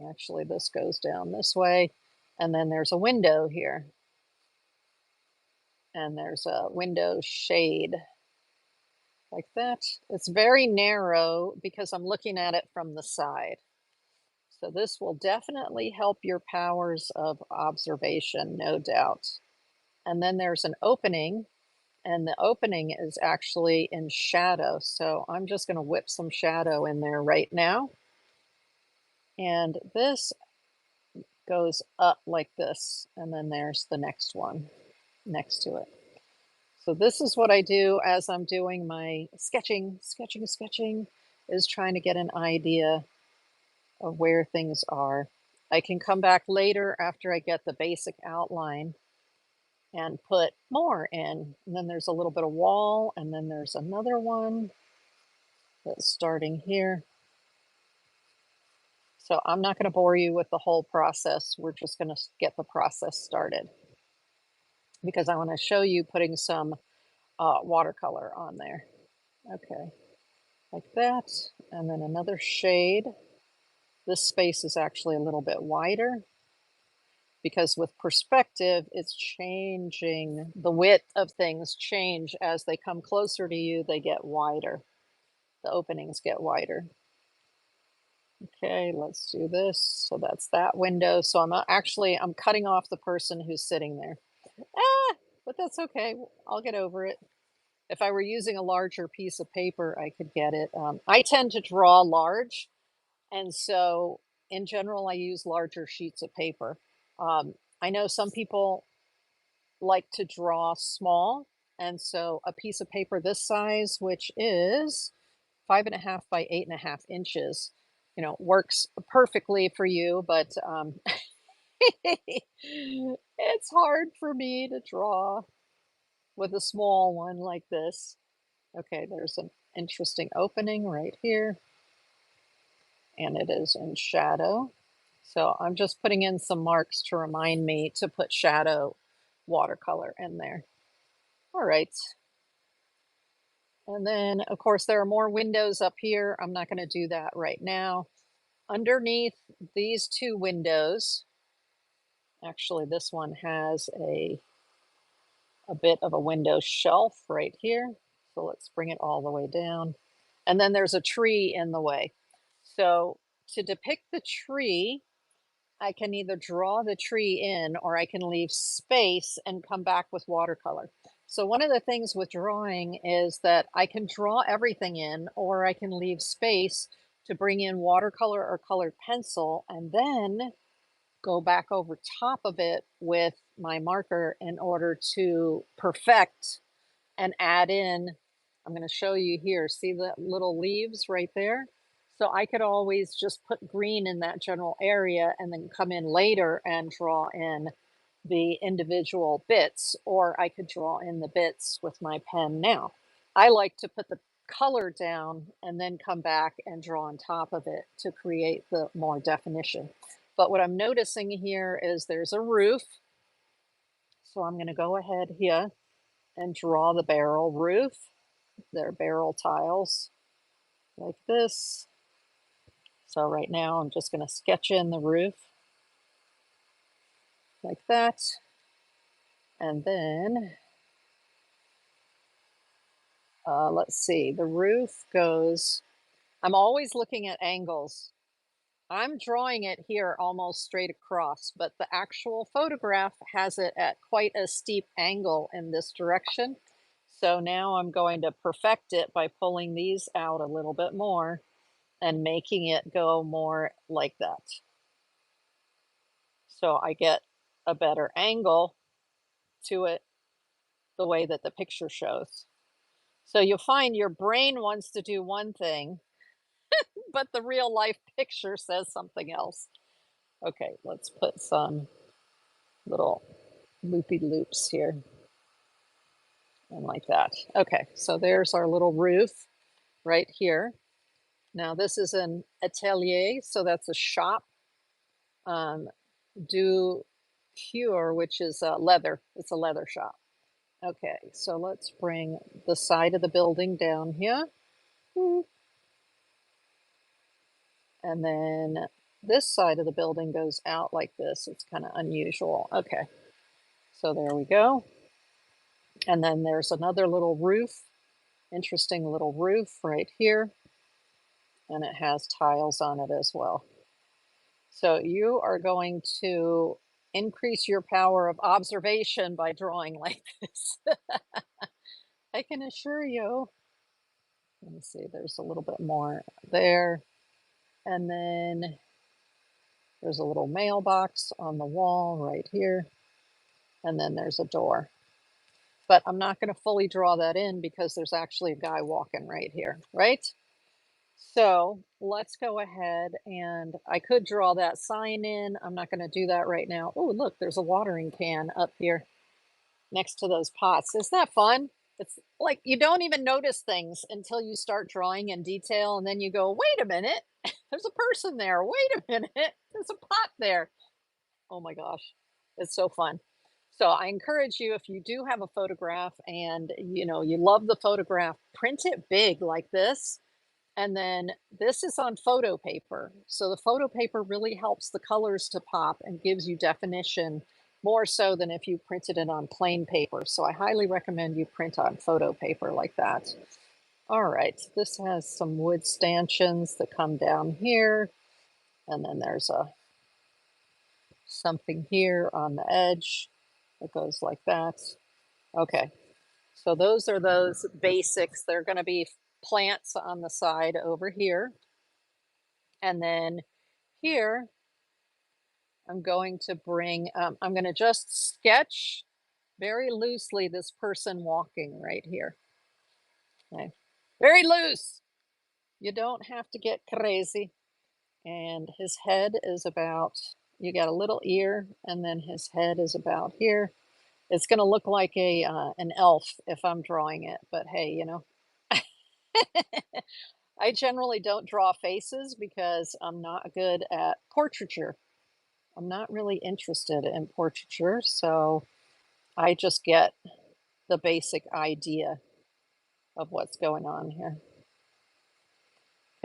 Actually, this goes down this way. And then there's a window here. And there's a window shade like that. It's very narrow because I'm looking at it from the side. So this will definitely help your powers of observation, no doubt. And then there's an opening, and the opening is actually in shadow. So I'm just going to whip some shadow in there right now. And this goes up like this, and then there's the next one next to it. So this is what I do as I'm doing my sketching, is trying to get an idea of where things are. I can come back later after I get the basic outline and put more in. And then there's a little bit of wall, and then there's another one that's starting here. So I'm not going to bore you with the whole process. We're just going to get the process started because I want to show you putting some watercolor on there. Okay, like that. And then another shade. This space is actually a little bit wider because with perspective, it's changing. The width of things change as they come closer to you, they get wider. The openings get wider. Okay, let's do this. So that's that window. So I'm cutting off the person who's sitting there. Ah, but that's okay. I'll get over it. If I were using a larger piece of paper, I could get it. I tend to draw large, and so in general, I use larger sheets of paper. I know some people like to draw small, and so a piece of paper this size, which is 5.5 by 8.5 inches, works perfectly for you, but it's hard for me to draw with a small one like this. Okay, there's an interesting opening right here, and it is in shadow. So I'm just putting in some marks to remind me to put shadow watercolor in there. All right. And then, of course, there are more windows up here. I'm not going to do that right now. Underneath these two windows, actually, this one has a bit of a window shelf right here. So let's bring it all the way down. And then there's a tree in the way. So to depict the tree, I can either draw the tree in or I can leave space and come back with watercolor. So one of the things with drawing is that I can draw everything in or I can leave space to bring in watercolor or colored pencil and then go back over top of it with my marker in order to perfect and add in. I'm going to show you here. See the little leaves right there? So I could always just put green in that general area and then come in later and draw in the individual bits, or I could draw in the bits with my pen now. I like to put the color down and then come back and draw on top of it to create the more definition. But what I'm noticing here is there's a roof. So I'm going to go ahead here and draw the barrel roof. They're barrel tiles like this. So right now I'm just going to sketch in the roof like that. And then let's see, the roof goes, I'm always looking at angles. I'm drawing it here almost straight across, but the actual photograph has it at quite a steep angle in this direction. So now I'm going to perfect it by pulling these out a little bit more and making it go more like that. So I get a better angle to it the way that the picture shows. So you'll find your brain wants to do one thing, but the real life picture says something else. Okay, let's put some little loopy loops here and like that. Okay, so there's our little roof right here. Now this is an atelier, so that's a shop. Du Cure, which is leather. It's a leather shop. Okay, so let's bring the side of the building down here. And then this side of the building goes out like this. It's kind of unusual. Okay, so there we go. And then there's another little roof, interesting little roof right here. And it has tiles on it as well. So you are going to increase your power of observation by drawing like this. I can assure you. Let me see, there's a little bit more there. And then there's a little mailbox on the wall right here. And then there's a door. But I'm not going to fully draw that in because there's actually a guy walking right here, right? So let's go ahead and I could draw that sign in. I'm not going to do that right now. Oh, look, there's a watering can up here next to those pots. Isn't that fun? It's like you don't even notice things until you start drawing in detail, and then you go, wait a minute, there's a person there. Wait a minute, there's a pot there. Oh my gosh, it's so fun. So I encourage you, if you do have a photograph and you love the photograph, print it big like this. And then this is on photo paper. So the photo paper really helps the colors to pop and gives you definition more so than if you printed it on plain paper. So I highly recommend you print on photo paper like that. All right, this has some wood stanchions that come down here. And then there's something here on the edge that goes like that. Okay, so those are those basics. They're going to be plants on the side over here. And then here, I'm going to I'm going to just sketch very loosely this person walking right here. Okay. Very loose. You don't have to get crazy. And his head is about, you got a little ear, and then his head is about here. It's going to look like an elf if I'm drawing it, but hey, I generally don't draw faces because I'm not good at portraiture. I'm not really interested in portraiture, so I just get the basic idea of what's going on here.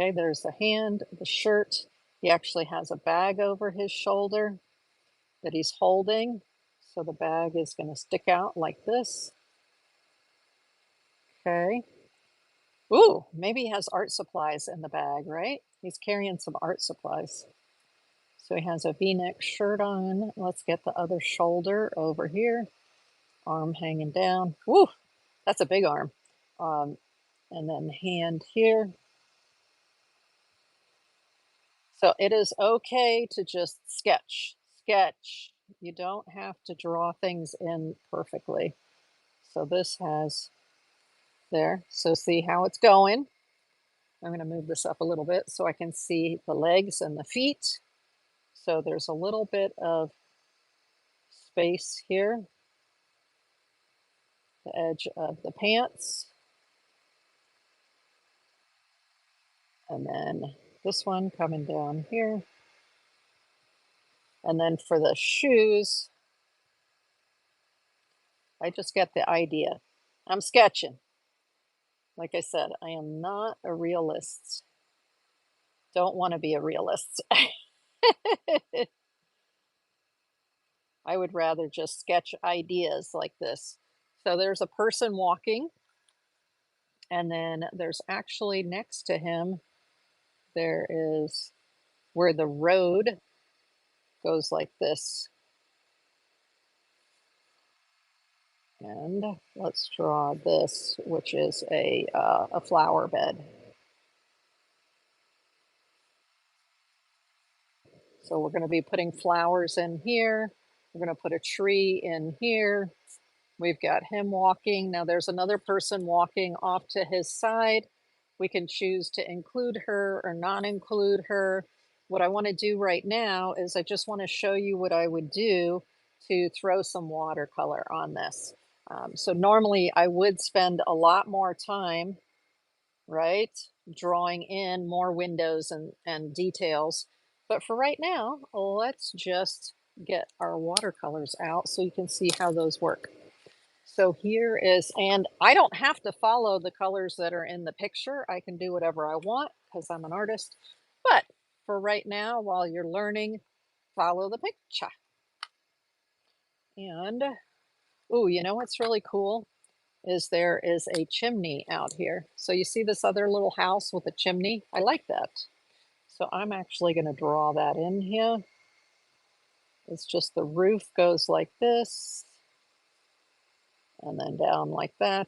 Okay, there's the hand, the shirt. He actually has a bag over his shoulder that he's holding. So the bag is going to stick out like this. Okay. Ooh, maybe he has art supplies in the bag, right? He's carrying some art supplies. So he has a V-neck shirt on. Let's get the other shoulder over here. Arm hanging down. Woo, that's a big arm. And then hand here. So it is okay to just sketch, sketch. You don't have to draw things in perfectly. So this has there. So see how it's going. I'm going to move this up a little bit so I can see the legs and the feet. So there's a little bit of space here, the edge of the pants. And then this one coming down here. And then for the shoes, I just get the idea. I'm sketching. Like I said, I am not a realist. Don't want to be a realist. I would rather just sketch ideas like this. So there's a person walking, and then there's actually next to him, there is where the road goes like this. And let's draw this, which is a flower bed. So we're going to be putting flowers in here. We're going to put a tree in here. We've got him walking. Now there's another person walking off to his side. We can choose to include her or not include her. What I want to do right now is I just want to show you what I would do to throw some watercolor on this. So normally I would spend a lot more time, right, drawing in more windows and details. But for right now, let's just get our watercolors out so you can see how those work. So here is, and I don't have to follow the colors that are in the picture. I can do whatever I want because I'm an artist. But for right now, while you're learning, follow the picture. And, oh, you know what's really cool is there is a chimney out here. So you see this other little house with a chimney? I like that. So I'm actually going to draw that in here. It's just the roof goes like this, and then down like that.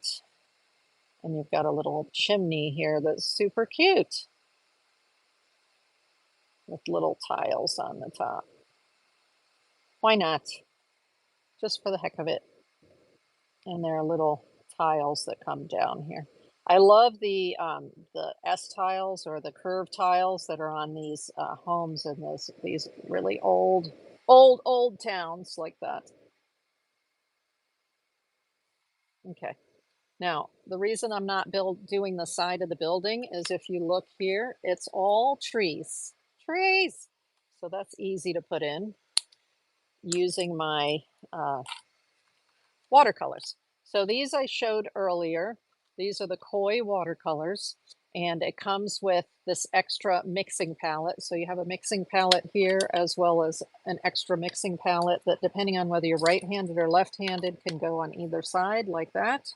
And you've got a little chimney here that's super cute with little tiles on the top. Why not? Just for the heck of it. And there are little tiles that come down here. I love the S tiles or the curved tiles that are on these homes in these really old towns like that. Okay. Now, the reason I'm not doing the side of the building is if you look here, it's all trees. Trees! So that's easy to put in using my uh, watercolors. So these I showed earlier. These are the koi watercolors, and it comes with this extra mixing palette. So you have a mixing palette here as well as an extra mixing palette that, depending on whether you're right-handed or left-handed, can go on either side like that,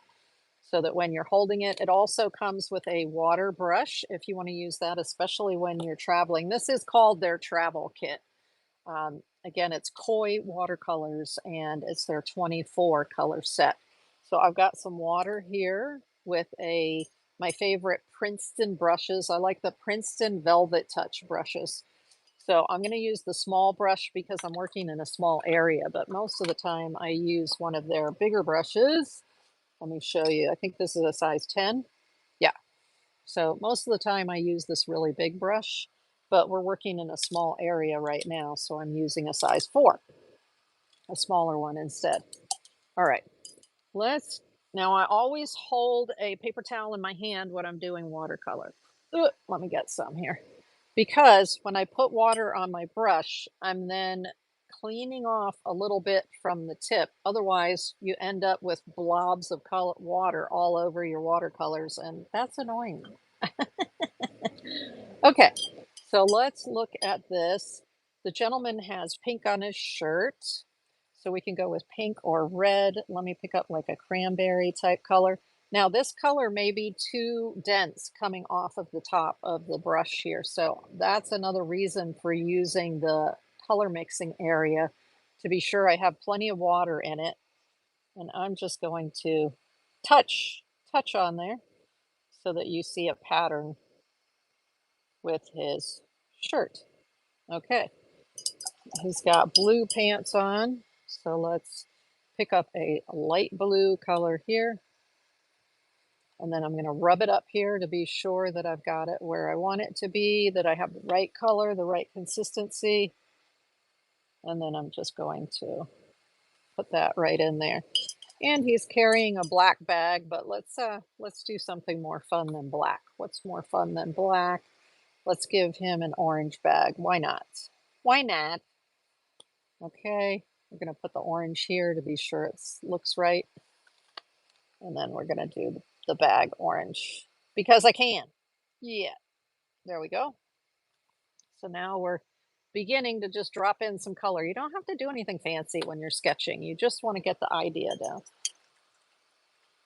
so that when you're holding it, it also comes with a water brush if you want to use that, especially when you're traveling. This is called their travel kit. Again, it's koi watercolors, and it's their 24 color set. So I've got some water here with my favorite Princeton brushes. I like the Princeton Velvet Touch brushes. So I'm going to use the small brush because I'm working in a small area, but most of the time I use one of their bigger brushes. Let me show you. I think this is a size 10. Yeah. So most of the time I use this really big brush, but we're working in a small area right now, so I'm using a size 4, a smaller one instead. All right, now I always hold a paper towel in my hand when I'm doing watercolor. Let me get some here. Because when I put water on my brush, I'm then cleaning off a little bit from the tip. Otherwise, you end up with blobs of water all over your watercolors, and that's annoying. Okay, so let's look at this. The gentleman has pink on his shirt, so we can go with pink or red. Let me pick up like a cranberry type color. Now this color may be too dense coming off of the top of the brush here, so that's another reason for using the color mixing area, to be sure I have plenty of water in it. And I'm just going to touch on there so that you see a pattern with his shirt. Okay, he's got blue pants on, so let's pick up a light blue color here. And then I'm going to rub it up here to be sure that I've got it where I want it to be, that I have the right color, the right consistency. And then I'm just going to put that right in there. And he's carrying a black bag, but let's do something more fun than black. What's more fun than black? Let's give him an orange bag. Why not? Why not? Okay, we're going to put the orange here to be sure it looks right. And then we're going to do the bag orange because I can. Yeah, there we go. So now we're beginning to just drop in some color. You don't have to do anything fancy when you're sketching. You just want to get the idea down.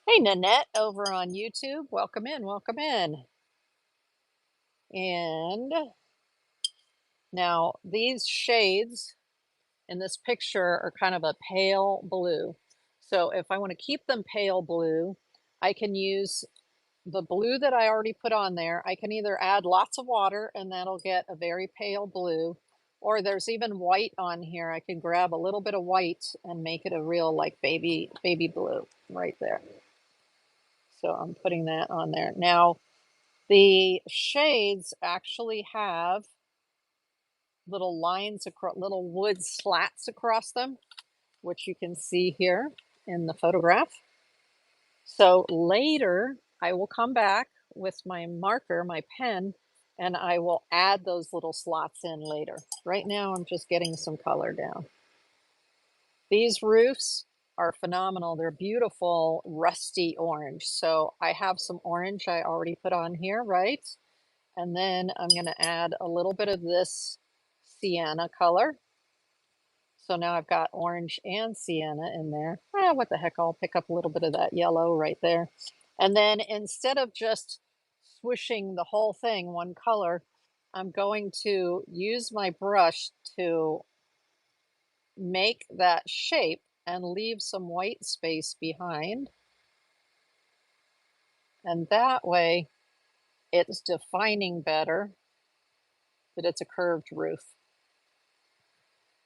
Hey, Nanette over on YouTube. Welcome in, welcome in. And now these shades in this picture are kind of a pale blue. So if I want to keep them pale blue, I can use the blue that I already put on there. I can either add lots of water and that'll get a very pale blue, or there's even white on here. I can grab a little bit of white and make it a real like baby blue right there. So I'm putting that on there. Now the shades actually have little lines across, little wood slats across them, which you can see here in the photograph. So later I will come back with my marker, my pen, and I will add those little slots in later. Right now I'm just getting some color down. These roofs are phenomenal. They're beautiful rusty orange. So I have some orange I already put on here, right? And then I'm going to add a little bit of this sienna color. So now I've got orange and sienna in there. What the heck, I'll pick up a little bit of that yellow right there. And then instead of just swishing the whole thing one color, I'm going to use my brush to make that shape and leave some white space behind. And that way it's defining better that it's a curved roof.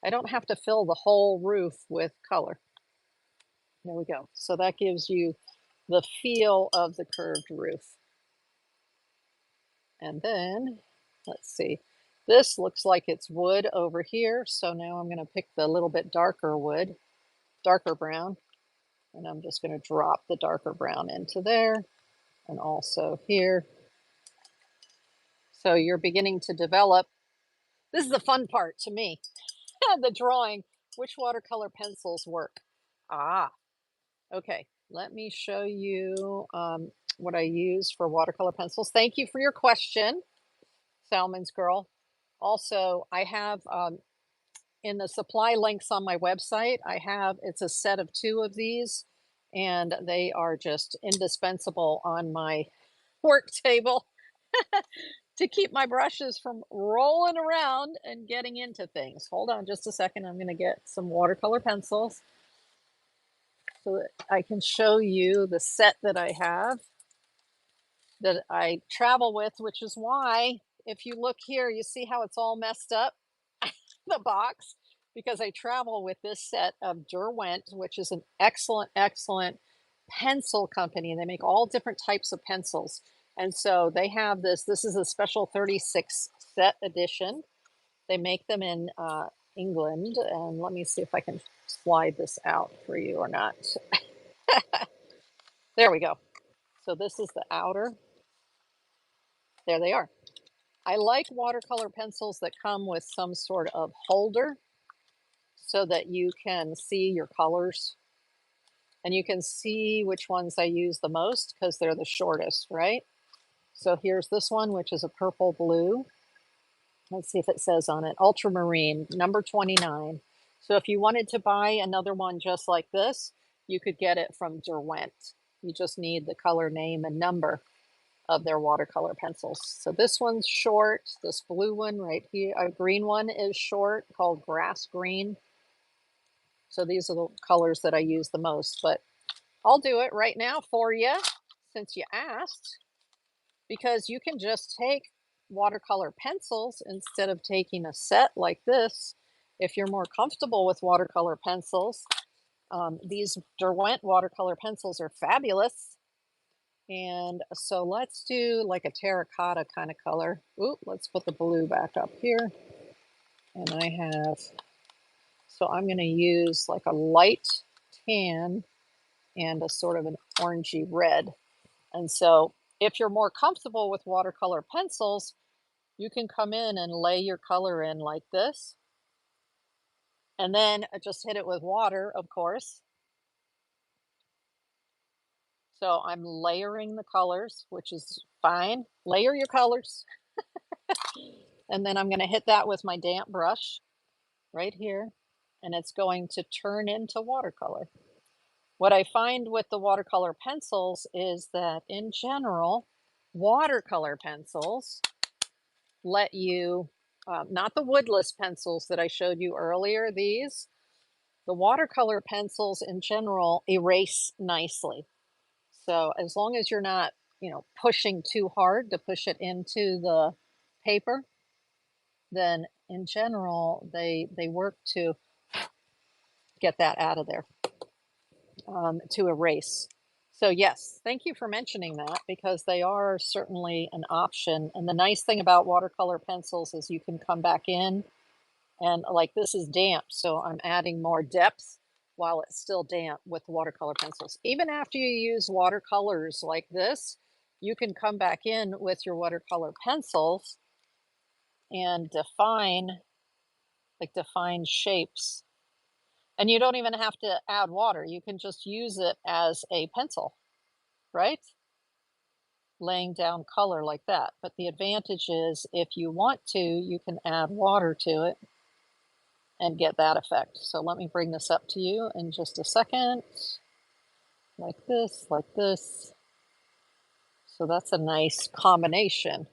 I don't have to fill the whole roof with color. There we go. So that gives you the feel of the curved roof. And then, let's see, this looks like it's wood over here. So now I'm going to pick the little bit darker wood, darker brown, and I'm just going to drop the darker brown into there and also here. So you're beginning to develop. This is the fun part to me, the drawing, which watercolor pencils work. Ah, okay. Let me show you what I use for watercolor pencils. Thank you for your question, Salmon's Girl. Also, I have in the supply links on my website, it's a set of 2 of these, and they are just indispensable on my work table to keep my brushes from rolling around and getting into things. Hold on just a second. I'm going to get some watercolor pencils so that I can show you the set that I have that I travel with, which is why if you look here, you see how it's all messed up, the box, because I travel with this set of Derwent, which is an excellent, excellent pencil company. They make all different types of pencils. And so they have this is a special 36 set edition. They make them in England. And let me see if I can slide this out for you or not. There we go. So this is the outer. There they are. I like watercolor pencils that come with some sort of holder so that you can see your colors and you can see which ones I use the most because they're the shortest, right? So here's this one, which is a purple blue. Let's see if it says on it, ultramarine, number 29. So if you wanted to buy another one just like this, you could get it from Derwent. You just need the color name and number of their watercolor pencils. So this one's short. This blue one right here, a green one is short called grass green. So these are the colors that I use the most, but I'll do it right now for you since you asked, because you can just take watercolor pencils instead of taking a set like this. If you're more comfortable with watercolor pencils, these Derwent watercolor pencils are fabulous. And so let's do like a terracotta kind of color. Ooh, let's put the blue back up here. And I have, so I'm going to use like a light tan and a sort of an orangey red. And so if you're more comfortable with watercolor pencils, you can come in and lay your color in like this. And then just hit it with water, of course. So I'm layering the colors, which is fine. Layer your colors. And then I'm going to hit that with my damp brush right here. And it's going to turn into watercolor. What I find with the watercolor pencils is that in general, watercolor pencils let you, not the woodless pencils that I showed you earlier, these, the watercolor pencils in general erase nicely. So as long as you're not, pushing too hard to push it into the paper, then in general, they work to get that out of there, to erase. So yes, thank you for mentioning that because they are certainly an option. And the nice thing about watercolor pencils is you can come back in and like this is damp, so I'm adding more depth while it's still damp with watercolor pencils. Even after you use watercolors like this, you can come back in with your watercolor pencils and define shapes. And you don't even have to add water. You can just use it as a pencil, right? Laying down color like that. But the advantage is if you want to, you can add water to it and get that effect. So let me bring this up to you in just a second. Like this, like this. So that's a nice combination.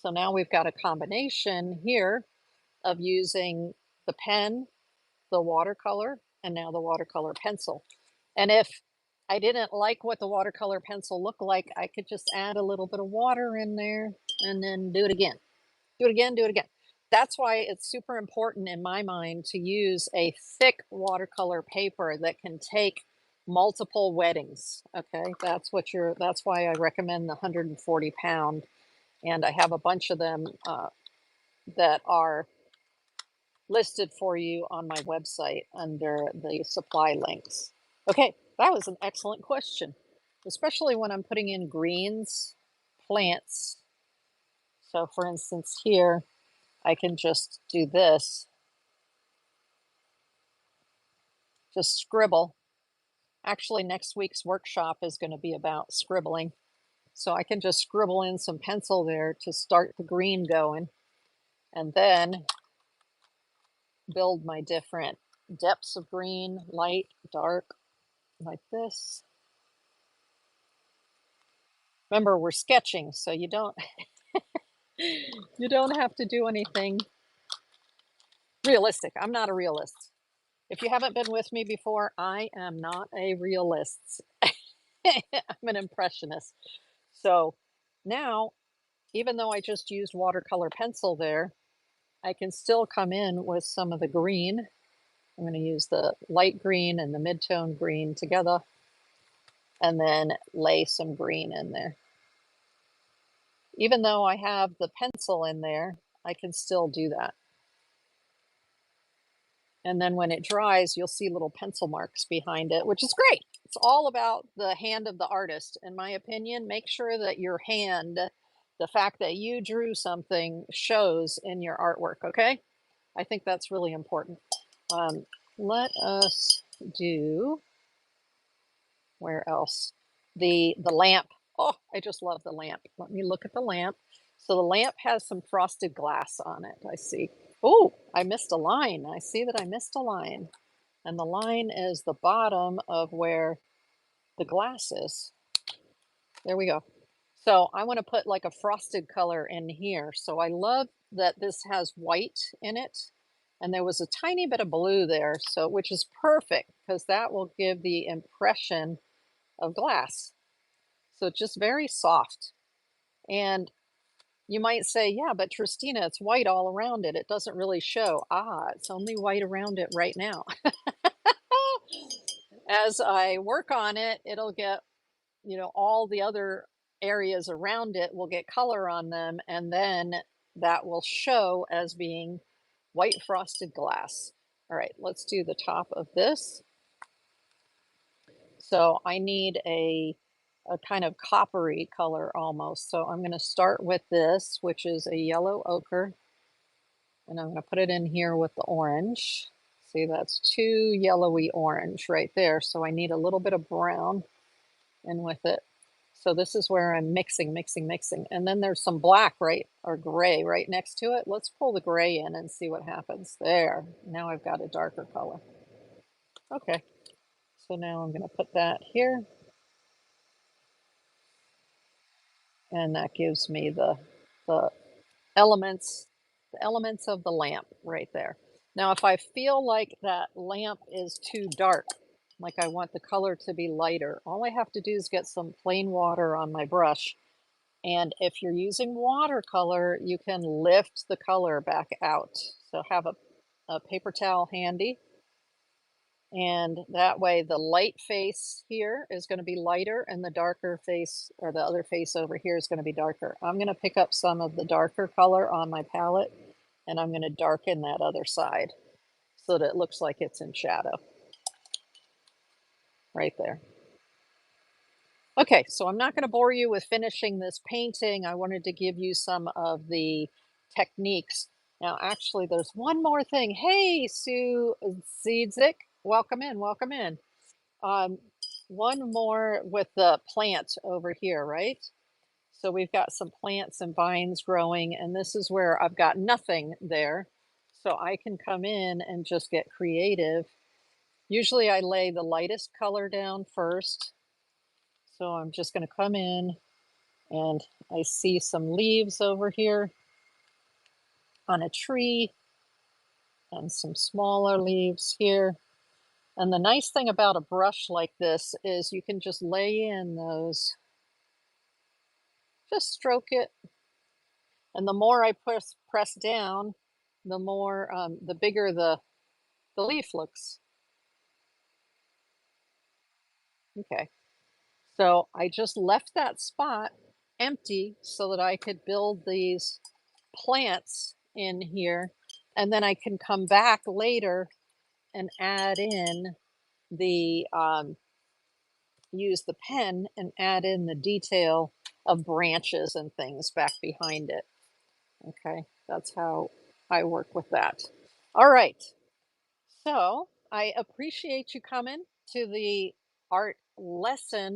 So now we've got a combination here of using the pen, the watercolor, and now the watercolor pencil. And if I didn't like what the watercolor pencil looked like, I could just add a little bit of water in there and then do it again. Do it again, do it again. That's why it's super important in my mind to use a thick watercolor paper that can take multiple wettings. Okay, that's why I recommend the 140 pound. And I have a bunch of them that are listed for you on my website under the supply links. Okay, that was an excellent question, especially when I'm putting in greens, plants. So for instance, here, I can just do this, just scribble. Actually, next week's workshop is going to be about scribbling. So I can just scribble in some pencil there to start the green going, and then build my different depths of green, light, dark, like this. Remember, we're sketching, so you don't you don't have to do anything realistic. I'm not a realist. If you haven't been with me before, I am not a realist. I'm an impressionist. So now, even though I just used watercolor pencil there, I can still come in with some of the green. I'm going to use the light green and the mid-tone green together, and then lay some green in there. Even though I have the pencil in there, I can still do that. And then when it dries, you'll see little pencil marks behind it, which is great. It's all about the hand of the artist, in my opinion. Make sure that your hand, the fact that you drew something, shows in your artwork, okay? I think that's really important. Let us do, where else? The lamp. Oh, I just love the lamp. Let me look at the lamp. So the lamp has some frosted glass on it, I see. Oh, I missed a line. I see that I missed a line. And the line is the bottom of where the glass is. There we go. So I want to put like a frosted color in here. So I love that this has white in it. And there was a tiny bit of blue there, so which is perfect because that will give the impression of glass. So just very soft. And you might say, yeah, but Tristina, it's white all around it. It doesn't really show. Ah, it's only white around it right now. As I work on it, it'll get, all the other areas around it will get color on them, and then that will show as being white frosted glass. All right, let's do the top of this. So I need a kind of coppery color almost. So I'm going to start with this, which is a yellow ochre. And I'm going to put it in here with the orange. See, that's too yellowy orange right there. So I need a little bit of brown in with it. So this is where I'm mixing, mixing, mixing. And then there's some black, right, or gray right next to it. Let's pull the gray in and see what happens. There, now I've got a darker color. Okay, so now I'm going to put that here. And that gives me the elements, the elements of the lamp right there. Now, if I feel like that lamp is too dark, like I want the color to be lighter, all I have to do is get some plain water on my brush. And if you're using watercolor, you can lift the color back out. So have a paper towel handy. And that way the light face here is going to be lighter and the darker face, or the other face over here, is going to be darker. I'm going to pick up some of the darker color on my palette and I'm going to darken that other side so that it looks like it's in shadow. Right there. Okay, so I'm not going to bore you with finishing this painting. I wanted to give you some of the techniques. Now, actually, there's one more thing. Hey, Sue Ziedzik, welcome in, welcome in. One more with the plant over here, right? So we've got some plants and vines growing, and this is where I've got nothing there. So I can come in and just get creative. Usually I lay the lightest color down first. So I'm just going to come in And I see some leaves over here on a tree and some smaller leaves here. And the nice thing about a brush like this is you can just lay in those, just stroke it. And the more I press down, the more, the bigger the leaf looks. Okay. So I just left that spot empty so that I could build these plants in here. And then I can come back later and add in the, use the pen and add in the detail of branches and things back behind it. Okay, that's how I work with that. All right, so I appreciate you coming to the art lesson